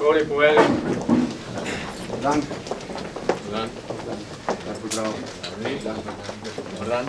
vrhovni poveljnik. Dan. Dan. Lep pozdrav. Dobar dan.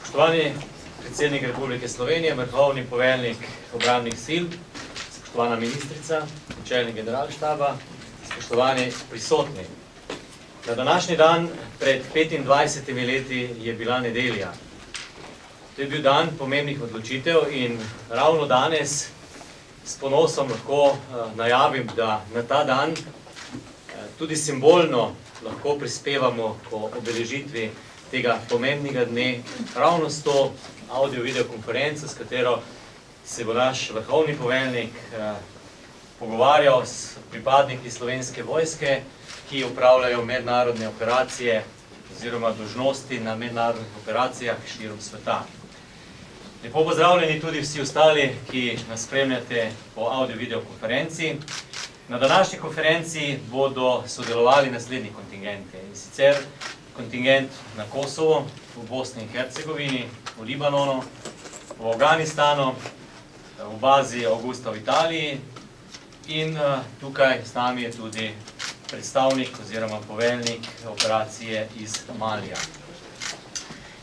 Spoštovani predsednik Republike Slovenije, vrhovni poveljnik obrambnih sil, spoštovana ministrica, načelnik generalštaba, spoštovani prisotni. Na današnji dan pred 25 leti je bila nedelja. To je bil dan pomembnih odločitev in ravno danes s ponosom lahko najavim, da na ta dan tudi simbolno lahko prispevamo k obeležitvi tega pomembnega dne, ravno s to audio-video konferenco, s katero se bo naš vrhovni poveljnik pogovarjal s pripadniki Slovenske vojske, ki upravljajo mednarodne operacije oziroma dolžnosti na mednarodnih operacijah širom sveta. Lepo pozdravljeni tudi vsi ostali, ki nas spremljate po audio-video konferenci. Na današnji konferenci bodo sodelovali naslednji kontingenti, in sicer kontingent na Kosovo, v Bosni in Hercegovini, v Libanonu, v Afganistanu, v bazi Augusta v Italiji in tukaj s nami je tudi predstavnik oziroma poveljnik operacije iz Malija.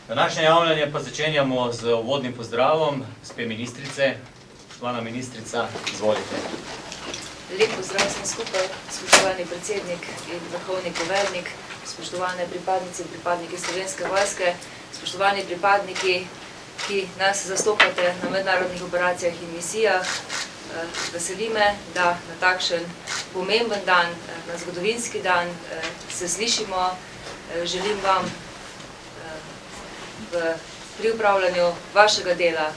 Današnje javljanje pa začenjamo z uvodnim pozdravom gospe ministrice. Spoštovana ministrica, izvolite. Lep pozdrav vsem skupaj, spoštovani predsednik in vrhovni poveljnik, spoštovane pripadnice in pripadniki Slovenske vojske, spoštovani pripadniki, ki nas zastopate na mednarodnih operacijah in misijah. Veseli me, da na takšen pomemben dan, na zgodovinski dan se slišimo. Želim vam pri upravljanju vašega dela,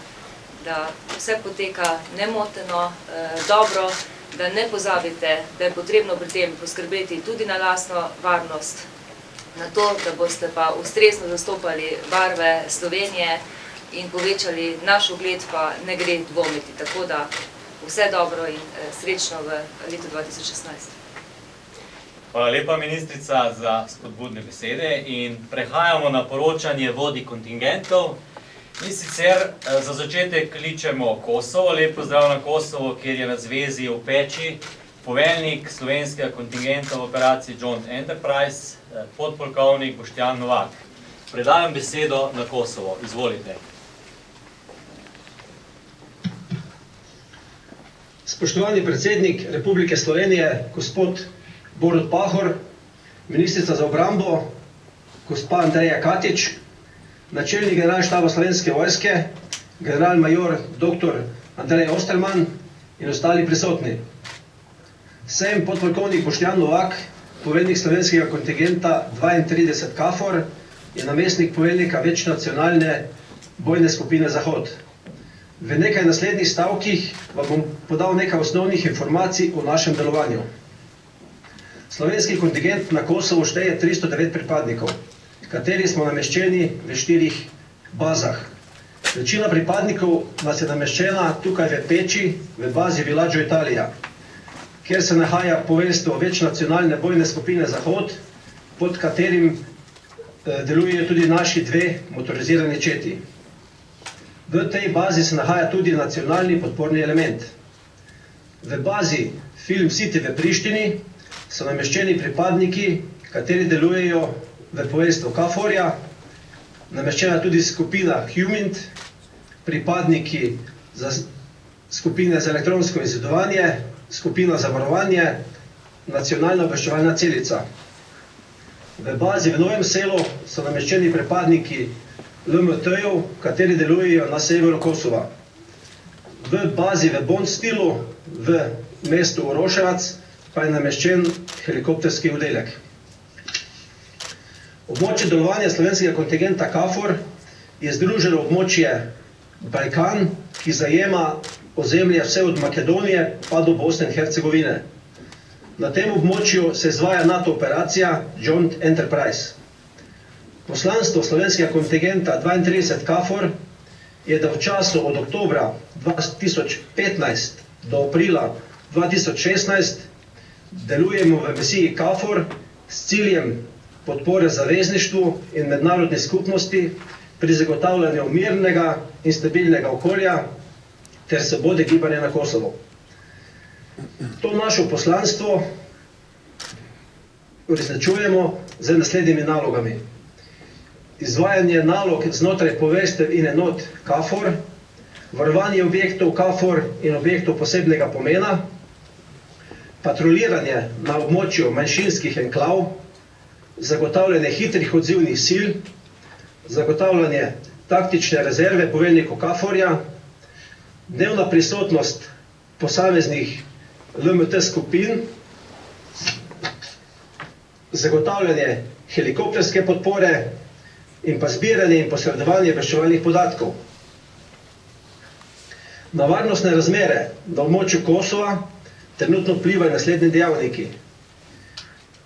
da vse poteka nemoteno, dobro, da ne pozabite, da je potrebno pri tem poskrbeti tudi na lastno varnost, na to, da boste pa ustrezno zastopali barve Slovenije in povečali naš ugled, pa ne gre dvomiti. Tako da vse dobro in srečno v letu 2016. Hvala lepa, ministrica, za spodbudne besede in prehajamo na poročanje vodij kontingentov. In sicer za začetek kličemo Kosovo. Lep pozdrav na Kosovo, kjer je na zvezi v Peči poveljnik slovenskega kontingenta v operaciji Joint Enterprise, podpolkovnik Boštjan Novak. Predajam besedo na Kosovo. Izvolite. Spoštovani predsednik Republike Slovenije, gospod Borut Pahor, ministrica za obrambo, gospa Andreja Katič, načelnik generalštaba Slovenske vojske, general-major dr. Andrej Osterman in ostali prisotni. Sem podpolkovnik Boštjan Novak, poveljnik slovenskega kontingenta 32 KFOR in namestnik poveljnika večnacionalne bojne skupine Zahod. V nekaj naslednjih stavkih vam bom podal nekaj osnovnih informacij o našem delovanju. Slovenski kontingent na Kosovo šteje 309 pripadnikov, kateri smo nameščeni v 4 bazah. Večina pripadnikov nas je nameščena tukaj v Peči, v bazi Villaggio Italija, kjer se nahaja poveljstvo večnacionalne bojne skupine Zahod, pod katerim delujejo tudi naši 2 motorizirani četi. V tej bazi se nahaja tudi nacionalni podporni element. V bazi Film City v Prištini so nameščeni pripadniki, kateri delujejo v poveljstvu KFOR-ja, nameščena tudi skupina HUMINT, pripadniki skupine za elektronsko izvedovanje, skupina za varovanje, nacionalna obveščevalna celica. V bazi v Novem Selu so nameščeni pripadniki LMT-jev, kateri delujejo na severu Kosova. V bazi v Bondstilu v mestu Oroševac pa je nameščen helikopterski oddelek. Območje delovanja slovenskega kontingenta KFOR je združeno območje Balkan, ki zajema ozemlje vse od Makedonije pa do Bosne in Hercegovine. Na tem območju se izvaja NATO operacija Joint Enterprise. Poslanstvo slovenskega kontingenta 32 KFOR je, da v času od oktobra 2015 do aprila 2016 delujemo v misiji KFOR s ciljem podpore zavezništvu in mednarodni skupnosti pri zagotavljanju mirnega in stabilnega okolja ter svobode gibanja na Kosovo. To našo poslanstvo uresničujemo z naslednjimi nalogami. Izvajanje nalog znotraj povestev in enot KFOR, varovanje objektov KFOR in objektov posebnega pomena, patroliranje na območju manjšinskih enklav, zagotavljanje hitrih odzivnih sil, zagotavljanje taktične rezerve poveljnikov KFOR-ja, dnevna prisotnost posameznih LMT skupin, zagotavljanje helikopterske podpore in pa zbiranje in posredovanje obveščevalnih podatkov. Na varnostne razmere na območju Kosova trenutno vplivajo naslednji dejavniki.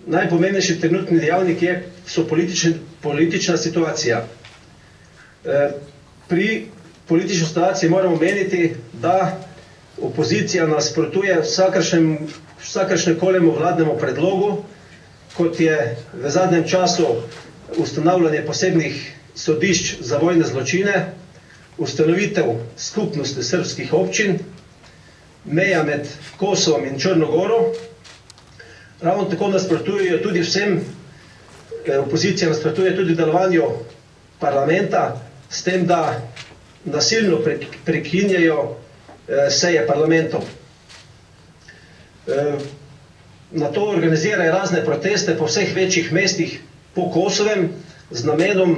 Najpomembnejši trenutni dejavnik so politična situacija. Pri politični situaciji moramo meniti, da opozicija nasprotuje vsakršnekolemu vladnemu predlogu, kot je v zadnjem času ustanavljanje posebnih sodišč za vojne zločine, ustanovitev skupnosti srbskih občin, meja med Kosovom in Črno Goro. Ravno tako nasprotujejo tudi vsem, opozicija nasprotuje tudi delovanju parlamenta, s tem, da nasilno prekinjajo seje parlamentov. Na to organizirajo razne proteste po vseh večjih mestih po Kosovem z namenom,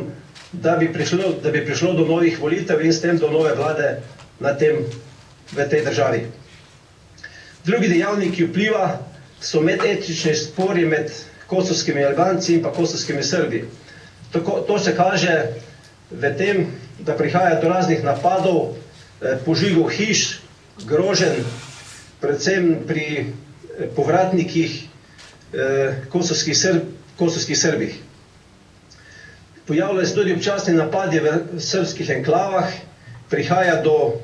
da bi prišlo do novih volitev in s tem do nove vlade v tej državi. Drugi dejavniki vpliva so medetnični spori med kosovskimi Albanci in pa kosovskimi Srbi. To se kaže v tem, da prihaja do raznih napadov, požigov hiš, groženj, predvsem pri povratnikih kosovskih Srbih. Pojavljajo se tudi občasni napadi v srbskih enklavah, prihaja do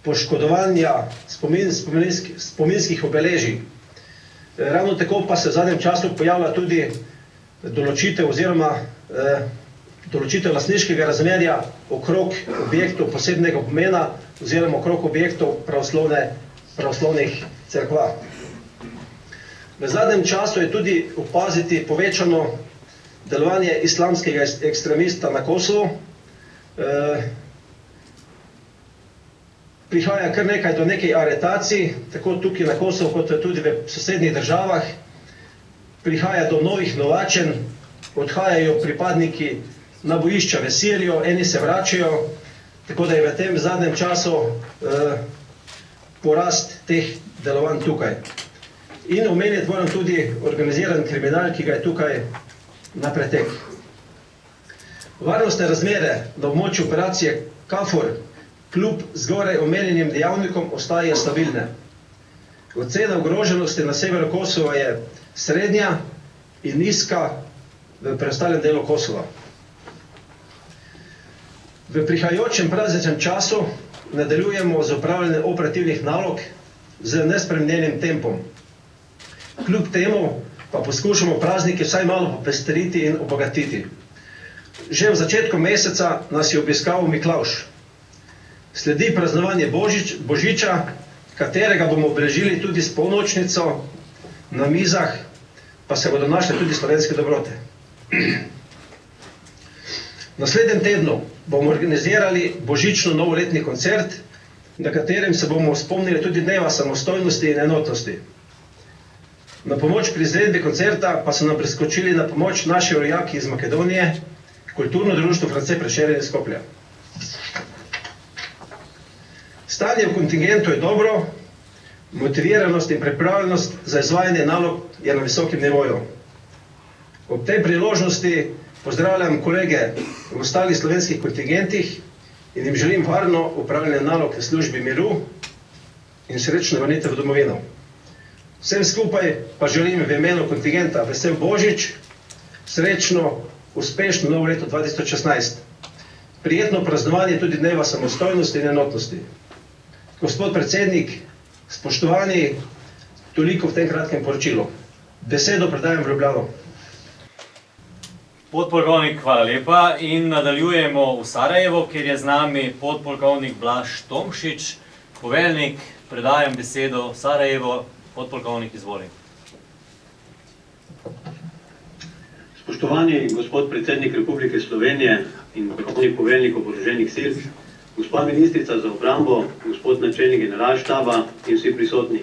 poškodovanja spominskih obeležij. Ravno tako pa se v zadnjem času pojavlja tudi določitev lastniškega razmerja okrog objektov posebnega pomena oziroma okrog objektov pravoslavnih cerkva. V zadnjem času je tudi opaziti povečano delovanje islamskega ekstremista na Kosovu. Prihaja kar nekaj do nekaj aretacij, tako tukaj na Kosovu, kot tudi v sosednjih državah. Prihaja do novih novačenj, odhajajo pripadniki na bojišča v Sirijo, eni se vračajo, tako da je v tem zadnjem času porast teh delovanj tukaj. In omeniti moram tudi organiziran kriminal, ki ga je tukaj na pretek. Varnostne razmere na območju operacije KFOR kljub zgoraj omenjenim dejavnikom ostajajo stabilne. Ocena ogroženosti na severu Kosova je srednja in nizka v preostalem delu Kosova. V prihajajočem prazničnem času nadaljujemo z opravljanjem operativnih nalog z nespremenjenim tempom. Kljub temu pa poskušamo praznike vsaj malo popestriti in obogatiti. Že v začetku meseca nas je obiskal Miklavž. Sledi praznovanje Božiča, katerega bomo obeležili tudi s polnočnico, na mizah pa se bodo našle tudi slovenske dobrote. V naslednjem tednu bomo organizirali božično novoletni koncert, na katerem se bomo spomnili tudi dneva samostojnosti in enotnosti. Na pomoč pri izvedbi koncerta pa so nam priskočili na pomoč naši rojaki iz Makedonije, kulturno društvo France Prešeren iz Skopja. Stanje v kontingentu je dobro, motiviranost in pripravljenost za izvajanje nalog je na visokem nivoju. Ob tej priložnosti pozdravljam kolege v ostalih slovenskih kontingentih in jim želim varno upravljanje nalog v službi miru in srečno vrnitev v domovino. Vsem skupaj pa želim v imenu kontingenta vesel Božič, srečno, uspešno novo leto 2016. Prijetno praznovanje tudi dneva samostojnosti in enotnosti. Gospod predsednik, spoštovani, toliko v tem kratkem poročilu. Besedo predajam v Ljubljano. Podpolkovnik, hvala lepa in nadaljujemo v Sarajevo, kjer je z nami podpolkovnik Blaž Tomšič. Poveljnik, predajam besedo v Sarajevo. Podpolkovnik, izvoli. Spoštovani gospod predsednik Republike Slovenije in vrhovni poveljnik oboroženih sil, gospa ministrica za obrambo, gospod načelnik generalštaba in vsi prisotni.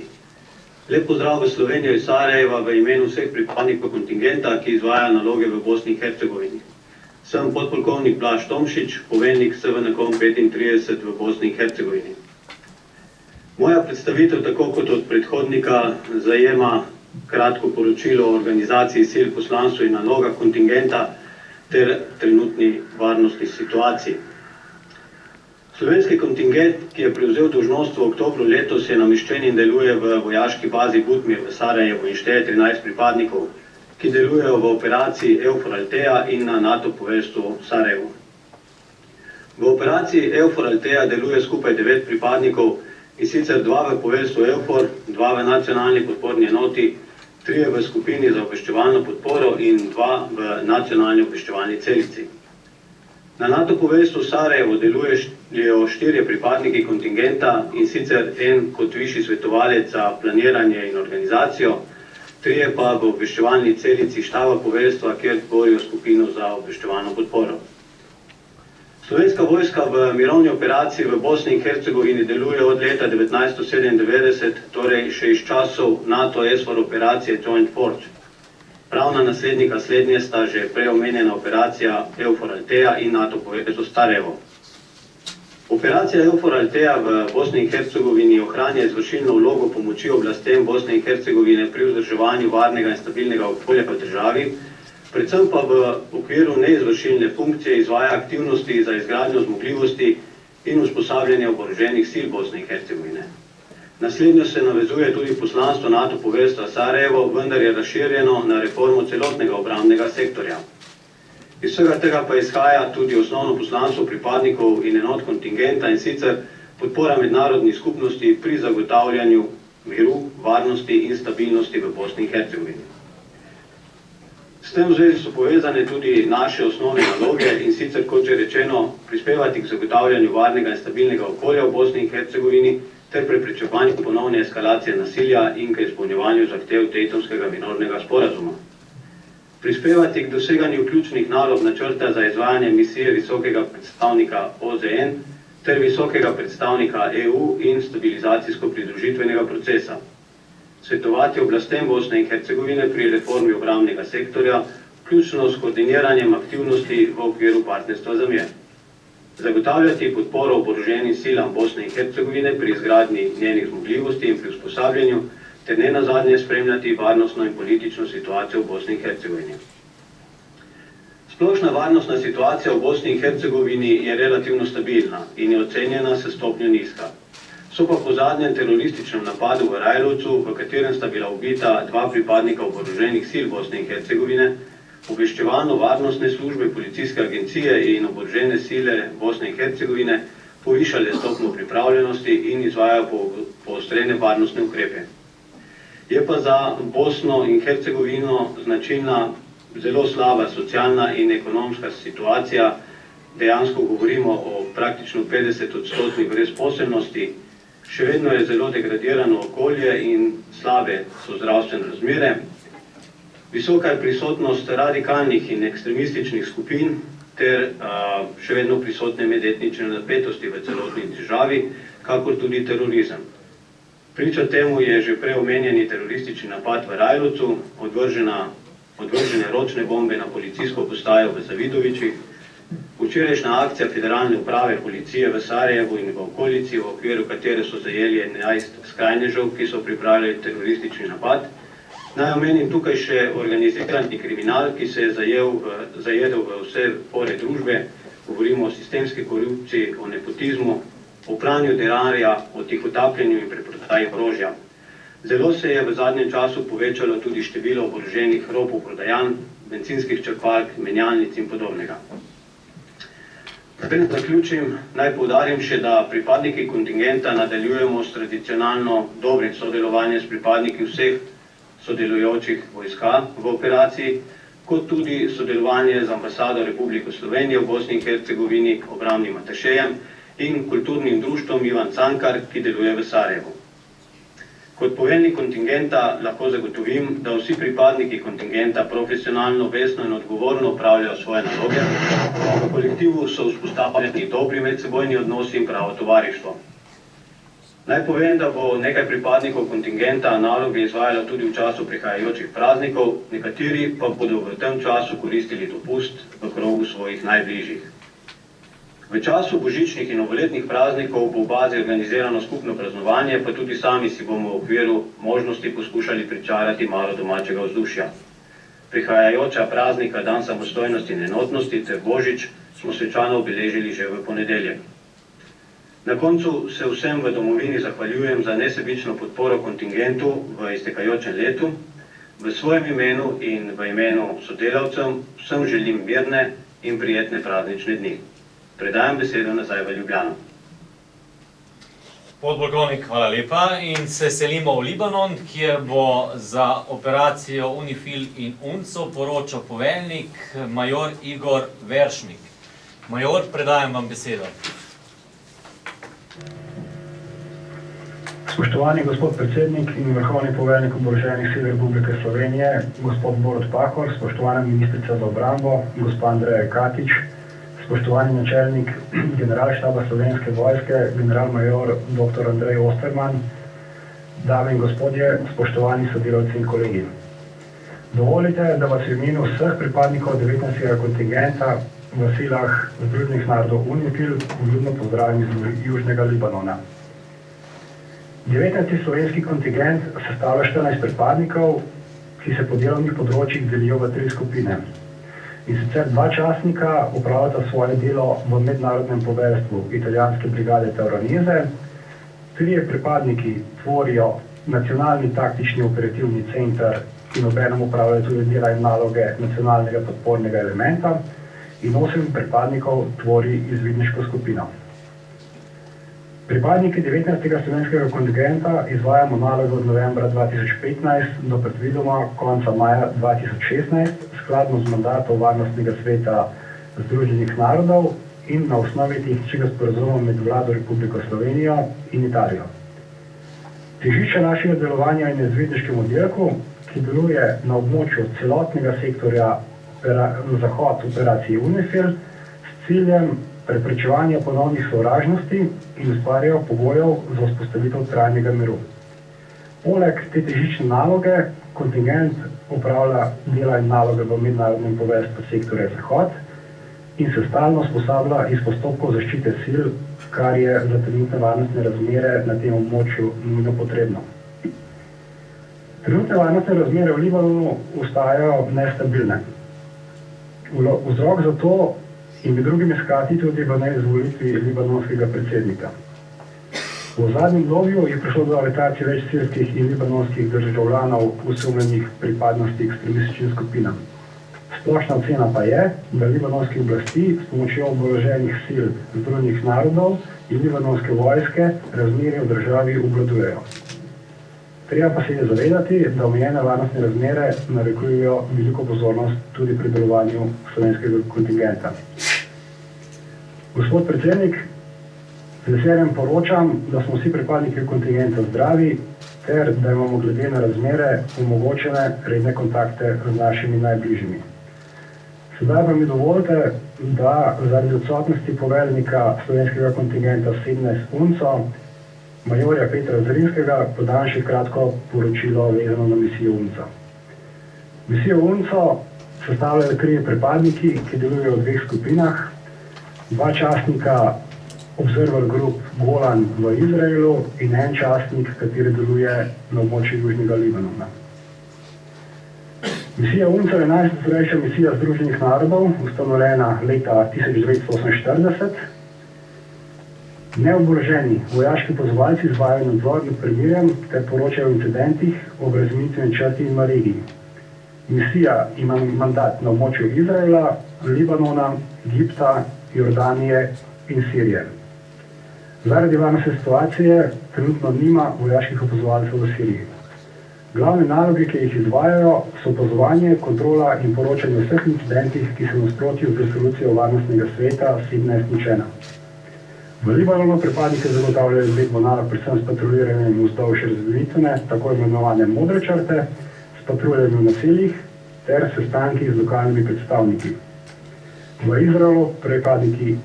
Lep pozdrav v Slovenijo iz Sarajeva v imenu vseh pripadnikov kontingenta, ki izvaja naloge v Bosni in Hercegovini. Sem podpolkovnik Blaž Tomšič, poveljnik SVNKOM 35 v Bosni in Hercegovini. Moja predstavitev, tako kot od predhodnika, zajema kratko poročilo o organizaciji sil, poslanstvu in nalogah kontingenta ter trenutni varnostni situaciji. Slovenski kontingent, ki je prevzel dolžnost v oktobru letos, je nameščen in deluje v vojaški bazi Butmir v Sarajevu in šteje 13 pripadnikov, ki delujejo v operaciji EUFOR Althea in na NATO poveljstvu v Sarajevu. V operaciji EUFOR Althea deluje skupaj 9 pripadnikov, in sicer 2 v poveljstvu EUFOR, 2 v nacionalni podporni enoti, 3 v skupini za obveščevalno podporo in 2 v nacionalni obveščevalni celici. Na NATO poveljstvu v Sarajevu delujejo 4 pripadniki kontingenta, in sicer en kot višji svetovalec za planiranje in organizacijo, 3 pa v obveščevalni celici štaba poveljstva, kjer tvorijo skupino za obveščevalno podporo. Slovenska vojska v mirovni operaciji v Bosni in Hercegovini deluje od leta 1997, torej še iz časov NATO-SFOR operacije Joint Force. Pravna naslednika slednje sta že prej omenjena operacija EUFOR Althea in NATO poveljstvo Sarajevo. Operacija EUFOR Althea v Bosni in Hercegovini ohranja izvršilno vlogo pomoči oblastem Bosne in Hercegovine pri vzdrževanju varnega in stabilnega okolja v državi, predvsem pa v okviru neizvršilne funkcije izvaja aktivnosti za izgradnjo zmogljivosti in usposabljanje oboroženih sil Bosne in Hercegovine. Naslednjo se navezuje tudi poslanstvo NATO poveljstva Sarajevo, vendar je razširjeno na reformo celotnega obrambnega sektorja. Iz vsega tega pa izhaja tudi osnovno poslanstvo pripadnikov in enot kontingenta, in sicer podpora mednarodni skupnosti pri zagotavljanju miru, varnosti in stabilnosti v Bosni in Hercegovini. S tem v zvezi so povezane tudi naše osnovne naloge, in sicer, kot že rečeno, prispevati k zagotavljanju varnega in stabilnega okolja v Bosni in Hercegovini ter preprečevanju ponovne eskalacije nasilja in k izpolnjevanju zahtev Daytonskega mirovnega sporazuma. Prispevati k doseganju ključnih nalog načrta za izvajanje misije visokega predstavnika OZN ter visokega predstavnika EU in stabilizacijsko pridružitvenega procesa. Svetovati oblastem Bosne in Hercegovine pri reformi obrambnega sektorja, vključno s koordiniranjem aktivnosti v okviru partnerstva za mir. Zagotavljati podporo oboroženim silam Bosne in Hercegovine pri izgradnji njenih zmogljivosti in pri usposabljanju, ter ne nazadnje spremljati varnostno in politično situacijo v Bosni in Hercegovini. Splošna varnostna situacija v Bosni in Hercegovini je relativno stabilna in je ocenjena s stopnjo nizka. So pa po zadnjem terorističnem napadu v Rajlovcu, v katerem sta bila ubita 2 pripadnika oboroženih sil Bosne in Hercegovine, obveščevalno-varnostne službe, policijske agencije in oborožene sile Bosne in Hercegovine povišale stopnjo pripravljenosti in izvajajo poostrene varnostne ukrepe. Je pa za Bosno in Hercegovino značilna zelo slaba socialna in ekonomska situacija, dejansko govorimo o praktično 50% brezposelnosti, še vedno je zelo degradirano okolje in slabe so zdravstvene razmere. Visoka je prisotnost radikalnih in ekstremističnih skupin ter še vedno prisotne medetnične napetosti v celotni državi, kakor tudi terorizem. Priča temu je že prej omenjeni teroristični napad v Rajlovcu, odvržene ročne bombe na policijsko postajo v Zavidovičih, včerajšnja akcija Federalne uprave policije v Sarajevu in v okolici, v okviru katere so zajeli 11 skrajnežev, ki so pripravljali teroristični napad. Naj omenim tukaj še organizirani kriminal, ki se je zajedel v vse pore družbe, govorimo o sistemski korupciji, o nepotizmu, o pranju denarja, o tihotapljenju in preprodaji orožja. Zelo se je v zadnjem času povečalo tudi število oboroženih ropov prodajanj, bencinskih črpalk, menjalnic in podobnega. Preden zaključim, naj poudarim še, da pripadniki kontingenta nadaljujemo s tradicionalno dobrim sodelovanjem s pripadniki vseh sodelujočih vojska v operaciji, kot tudi sodelovanje z ambasado Republike Slovenije v Bosni in Hercegovini, obrambnim atašejem in kulturnim društvom Ivan Cankar, ki deluje v Sarajevu. Kot poveljnik kontingenta lahko zagotovim, da vsi pripadniki kontingenta profesionalno, vestno in odgovorno opravljajo svoje naloge. V kolektivu so vzpostavljeni dobri medsebojni odnosi in pravo tovarištvo. Naj povem, da bo nekaj pripadnikov kontingenta naloge izvajalo tudi v času prihajajočih praznikov, nekateri pa bodo v tem času koristili dopust v krogu svojih najbližjih. V času božičnih in novoletnih praznikov bo v bazi organizirano skupno praznovanje, pa tudi sami si bomo v okviru možnosti poskušali pričarati malo domačega vzdušja. Prihajajoča praznika Dan samostojnosti in enotnosti ter Božič smo svečano obeležili že v ponedeljek. Na koncu se vsem v domovini zahvaljujem za nesebično podporo kontingentu v iztekajočem letu. V svojem imenu in v imenu sodelavcem vsem želim mirne in prijetne praznične dni. Predajam besedo nazaj v Ljubljano. Podpolkovnik, hvala lepa in se selimo v Libanon, kjer bo za operacijo UNIFIL in UNCO poročal poveljnik major Igor Veršnik. Major, predajam vam besedo. Spoštovani gospod predsednik in vrhovni poveljnik oboroženih sil Republike Slovenije, gospod Borut Pahor, spoštovana ministrica za obrambo, gospod Andreja Katič, spoštovani načelnik generalštaba Slovenske vojske, general-major dr. Andrej Osterman, dame in gospodje, spoštovani sodelavci in kolegi. Dovolite, da vas v imenu vseh pripadnikov 19. kontingenta v silah Združenih narodov UNIFIL vljudno pozdravim iz Južnega Libanona. 19. slovenski kontingent sestavlja 14 pripadnikov, ki se po delovnih področjih delijo v 3 skupine. In sicer 2 častnika opravljata svoje delo v mednarodnem poveljstvu italijanske brigade Tauronese, 3 pripadniki tvorijo nacionalni taktični operativni center in obenem opravljajo tudi dela in naloge nacionalnega podpornega elementa in 8 pripadnikov tvori izvidniško skupino. Pripadniki 19. slovenskega kontingenta izvajamo naloge od novembra 2015 do predvidoma konca maja 2016, skladno z mandatom Varnostnega sveta Združenih narodov in na osnovi tehničnega sporazuma med Vlado Republike Slovenije in Italijo. Težišče našega delovanja je na izvidniškem oddelku, ki deluje na območju celotnega sektorja Zahod operaciji UNIFIL s ciljem preprečevanja ponovnih sovražnosti in ustvarjajo pogojev za vzpostavitev trajnega miru. Poleg te težične naloge, kontingent opravlja dela in naloge v mednarodnem poveljstvu sektorja Zahod in se stalno usposablja iz postopkov zaščite sil, kar je za trenutne varnostne razmere na tem območju nujno potrebno. Trenutne varnostne razmere v Libanonu ostajajo nestabilne. Vzrok za to in med drugim iskati tudi v neizvolitvi libanonskega predsednika. V zadnjem obdobju je prišlo do aretacije več sirskih in libanonskih državljanov osumljenih pripadnosti ekstremističnim skupinam. Splošna ocena pa je, da libanonske oblasti s pomočjo oboroženih sil Združenih narodov in libanonske vojske razmere v državi obvladujejo. Treba pa se je zavedati, da omejene varnostne razmere narekujejo veliko pozornost tudi pri delovanju slovenskega kontingenta. Gospod predsednik, z veseljem poročam, da smo vsi pripadniki kontingenta zdravi ter da imamo glede na razmere omogočene redne kontakte z našimi najbližjimi. Sedaj pa mi dovolite, da zaradi odsotnosti poveljnika slovenskega kontingenta 17 UNCO, majorja Petra Zrinskega, podam še kratko poročilo vezano na misijo UNCO. Misijo UNCO sestavljajo 3 pripadniki, ki delujejo v 2 skupinah, 2 častnika Observer Group Golan v Izraelu in 1 častnik, kateri deluje na območju Južnega Libanona. Misija UNCO je najstarejša misija Združenih narodov, ustanovljena leta 1948. Neoboroženi vojaški opazovalci izvajajo nadzor nad premirjem ter poročajo o incidentih ob razmejitvi črti in regiji. Misija ima mandat na območju Izraela, Libanona, Egipta, Jordanije in Sirije. Zaradi varnostne situacije trenutno nima vojaških opazovalcev v Siriji. Glavne naloge, ki jih izvajajo, so opazovanje, kontrola in poročanje o vseh incidentih, ki so v nasprotju z resolucijo Varnostnega sveta 17.1. V Libanonu pripadniki zagotavljajo izvedbo nalog predvsem s patruliranjem vzdolž razmejitve, tako imenovane modre črte, s patruljanjem v naseljih ter sestanki z lokalnimi predstavniki. V Izraelu pripadniki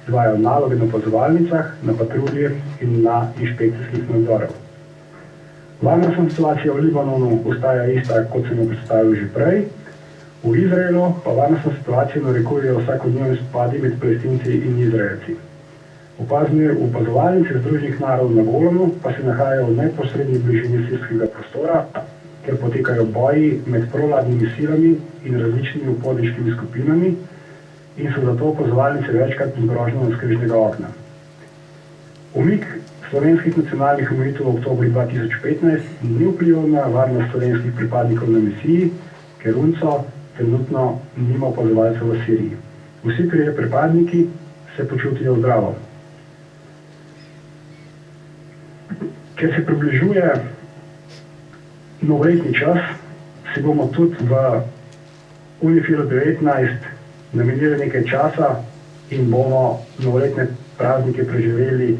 izvajajo naloge na opazovalnicah, na patruljih in na inšpekcijskih nadzorih. Varnostna situacija v Libanonu ostaja ista, kot sem jo predstavil že prej. V Izraelu pa varnostna situacija narekujejo vsakodnevni spopadi med Palestinci in Izraelci. Opazovalnice Združenih narodov na Golanu pa se nahajajo v neposredni bližini sirskega prostora, kjer potekajo boji med provladnimi silami in različnimi uporniškimi skupinami in so zato opazovalnice večkrat pod grožnjo navzkrižnega okna. Umik slovenskih nacionalnih omejitev v oktobru 2015 ni vplival na varnost slovenskih pripadnikov na misiji, ker UNCO trenutno nima opazovalcev v Siriji. Vsi trije pripadniki se počutijo zdravo. Ker se približuje novoletni čas, si bomo tudi v Unifilu 19 namenili nekaj časa in bomo novoletne praznike preživeli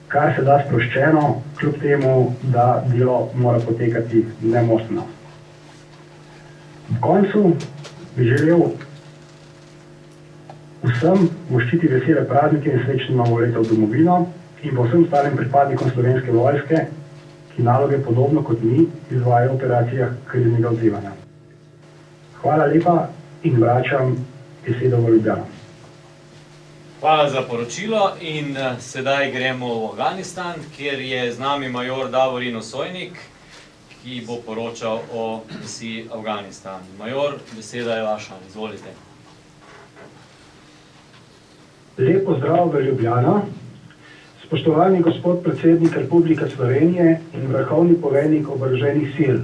kar se da sproščeno, kljub temu, da delo mora potekati nemoteno. V koncu bi želel vsem voščiti vesele praznike in srečno novo leto v domovino in pa vsem ostalim pripadnikom Slovenske vojske, ki naloge podobno kot mi izvajajo v operacijah kriznega odzivanja. Hvala lepa in vračam besedo v Ljubljano. Hvala za poročilo in sedaj gremo v Afganistan, kjer je z nami major Davorin Osojnik, ki bo poročal o misiji Afganistan. Major, beseda je vaša, izvolite. Lep pozdrav v Ljubljano. Spoštovani gospod predsednik Republike Slovenije in vrhovni poveljnik oboroženih sil,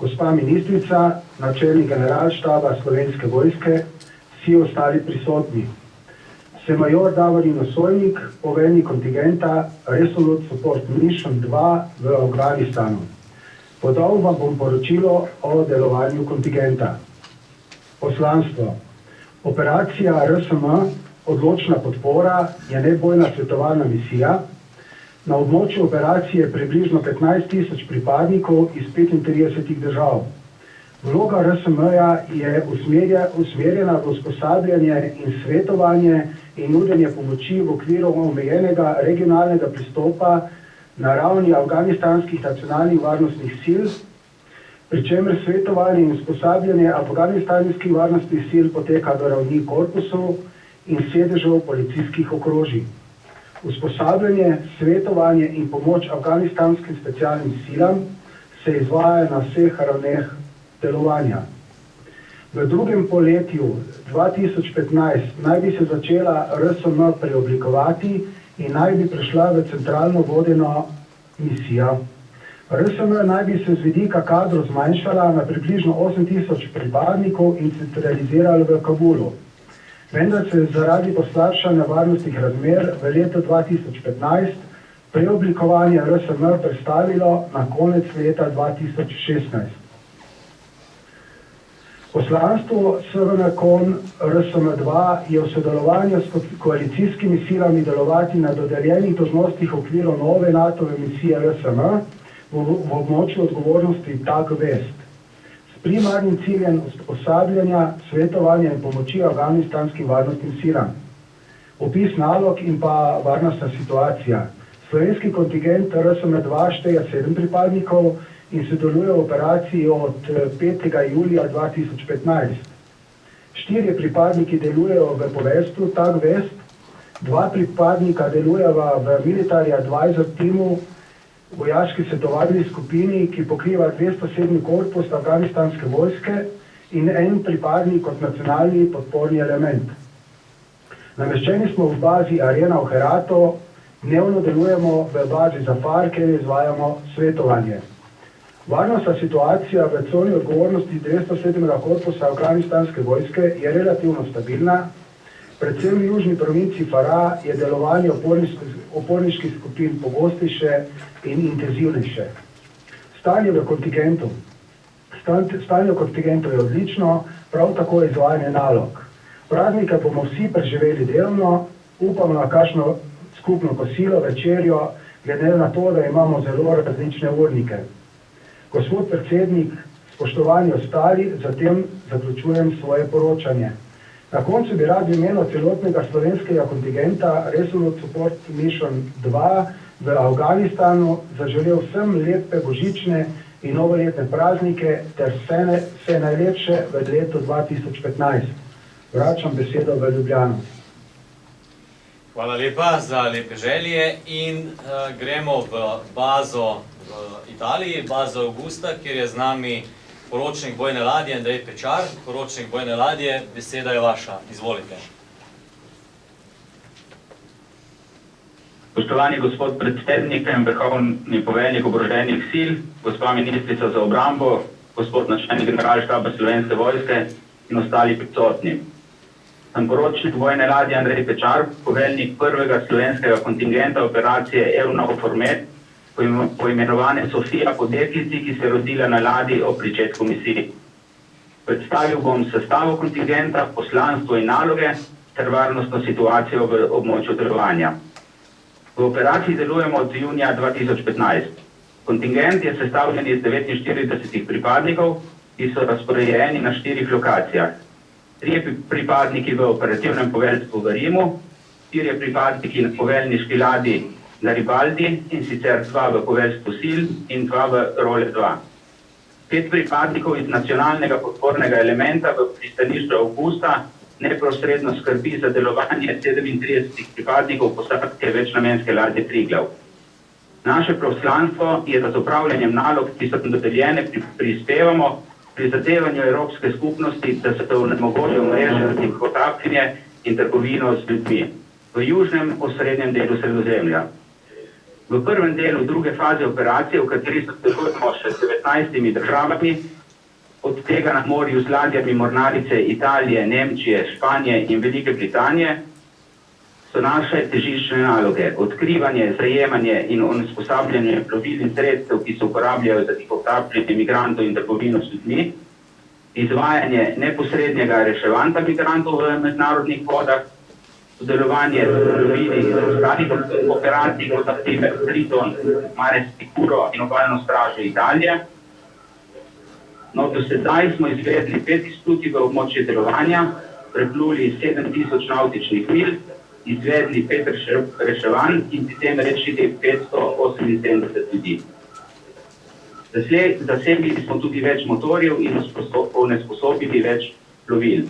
gospa ministrica, načelnik generalštaba Slovenske vojske, vsi ostali prisotni. Sem major Davorin Osojnik, poveljnik kontingenta Resolute Support Mission 2 v Afganistanu. Podal vam bom poročilo o delovanju kontingenta. Poslanstvo. Operacija RSM, odločna podpora, je nebojna svetovalna misija. Na območju operacije je približno 15.000 pripadnikov iz 35 držav. Vloga RSM-ja je usmerjena v usposabljanje in svetovanje in nudenje pomoči v okviru omejenega regionalnega pristopa na ravni afganistanskih nacionalnih varnostnih sil, pri čemer svetovanje in usposabljanje afganistanskih varnostnih sil poteka do ravni korpusov in sedežev policijskih okrožij. Usposabljanje, svetovanje in pomoč afganistanskim specialnim silam se izvaja na vseh ravneh delovanja. V drugem polletju 2015 naj bi se začela RSM preoblikovati in naj bi prišla v centralno vodeno misijo. RSM naj bi se z vidika kadrov zmanjšala na približno 8.000 pripadnikov in centralizirala v Kabulu. Vendar se je zaradi poslabšanja varnostnih razmer v letu 2015 preoblikovanje RSM prestavilo na konec leta 2016. Poslanstvo SVNKON RSM-2 je v sodelovanju s koalicijskimi silami delovati na dodeljenih dolžnostih v okviru nove NATO-ve misije RSM v območju odgovornosti TAG West. S primarnim ciljem usposabljanja, svetovanja in pomoči afganistanskim varnostnim silam. Opis nalog in pa varnostna situacija. Slovenski kontingent RSM-2 šteje 7 pripadnikov in sodeluje v operaciji od 5. julija 2015. 4 pripadniki delujejo v poveljstvu TAG West, 2 pripadnika delujejo v Military Advisor Teamu, vojaški svetovalni skupini, ki pokriva 207. korpus afganistanske vojske in en pripadnik kot nacionalni podporni element. Nameščeni smo v bazi Arena v Heratu, dnevno delujemo v bazi Zafar, kjer izvajamo svetovanje. Varnostna situacija v coni odgovornosti 207. korpusa afganistanske vojske je relativno stabilna. Predvsem v južni provinciji Farah je delovanje oporniških skupin pogostejše in intenzivnejše. Stanje v kontingentu je odlično, prav tako je izvajanje nalog. Praznike bomo vsi preživeli delno, upamo na kakšno skupno kosilo, večerjo, glede na to, da imamo zelo različne urnike. Gospod predsednik, spoštovani ostali, zatem zaključujem svoje poročanje. Na koncu bi rad v imenu celotnega slovenskega kontingenta Resolute Support Mission 2 v Afganistanu zaželel vsem lepe božične in novoletne praznike ter vse najlepše v letu 2015. Vračam besedo v Ljubljano. Hvala lepa za lepe želje in gremo v bazo v Italiji, bazo Augusta, kjer je z nami poročnik bojne ladje Andrej Pečar. Poročnik bojne ladje, beseda je vaša. Izvolite. Spoštovani gospod predsednik in vrhovni poveljnik oboroženih sil, gospa ministrica za obrambo, gospod načelnik generalštaba Slovenske vojske in ostali prisotni. Sem poročnik bojne ladje Andrej Pečar, poveljnik prvega slovenskega kontingenta operacije EUNAVFOR MED, poimenovane Sofija po deklici, ki se je rodila na ladji ob pričetku misij. Predstavil bom sestavo kontingenta, poslanstvo in naloge ter varnostno situacijo v območju delovanja. V operaciji delujemo od junija 2015. Kontingent je sestavljen iz 49 pripadnikov, ki so razporejeni na 4 lokacijah. 3 pripadniki v operativnem poveljstvu v Rimu, 4 pripadniki na poveljniški ladji Garibaldi in sicer 2 v poveljstvu sil in 2 v role 2. 5 pripadnikov iz nacionalnega podpornega elementa v pristanišču Augusta neposredno skrbi za delovanje 37 pripadnikov posadke večnamenske ladje Triglav. Naše poslanstvo je, da z upravljanjem nalog, ki so dodeljene, prispevamo prizadevanju Evropske skupnosti, da se onemogoči omrežje potapljanje in trgovino z ljudmi v južnem osrednjem delu Sredozemlja. V prvem delu druge faze operacije, v kateri sodelujemo še s 19 državami, od tega na morju z ladjami mornarice Italije, Nemčije, Španije in Velike Britanije, so naše težiščne naloge odkrivanje, zajemanje in usposabljanje plovil in sredstev, ki se uporabljajo za tihotapljanje migrantov in trgovino s ljudmi, izvajanje neposrednega reševanja migrantov v mednarodnih vodah, sodelovanje z plovili in ostalih operacij, kot na primer Triton, Mare Sicuro in obalno stražo Italije. No, do sedaj smo izvedli 5 izplutij v območje delovanja, prepluli 7000 navtičnih milj, izvedli 5 reševanj in pri tem rešili 578 ljudi. Zasegli smo tudi več motorjev in onesposobili več plovil.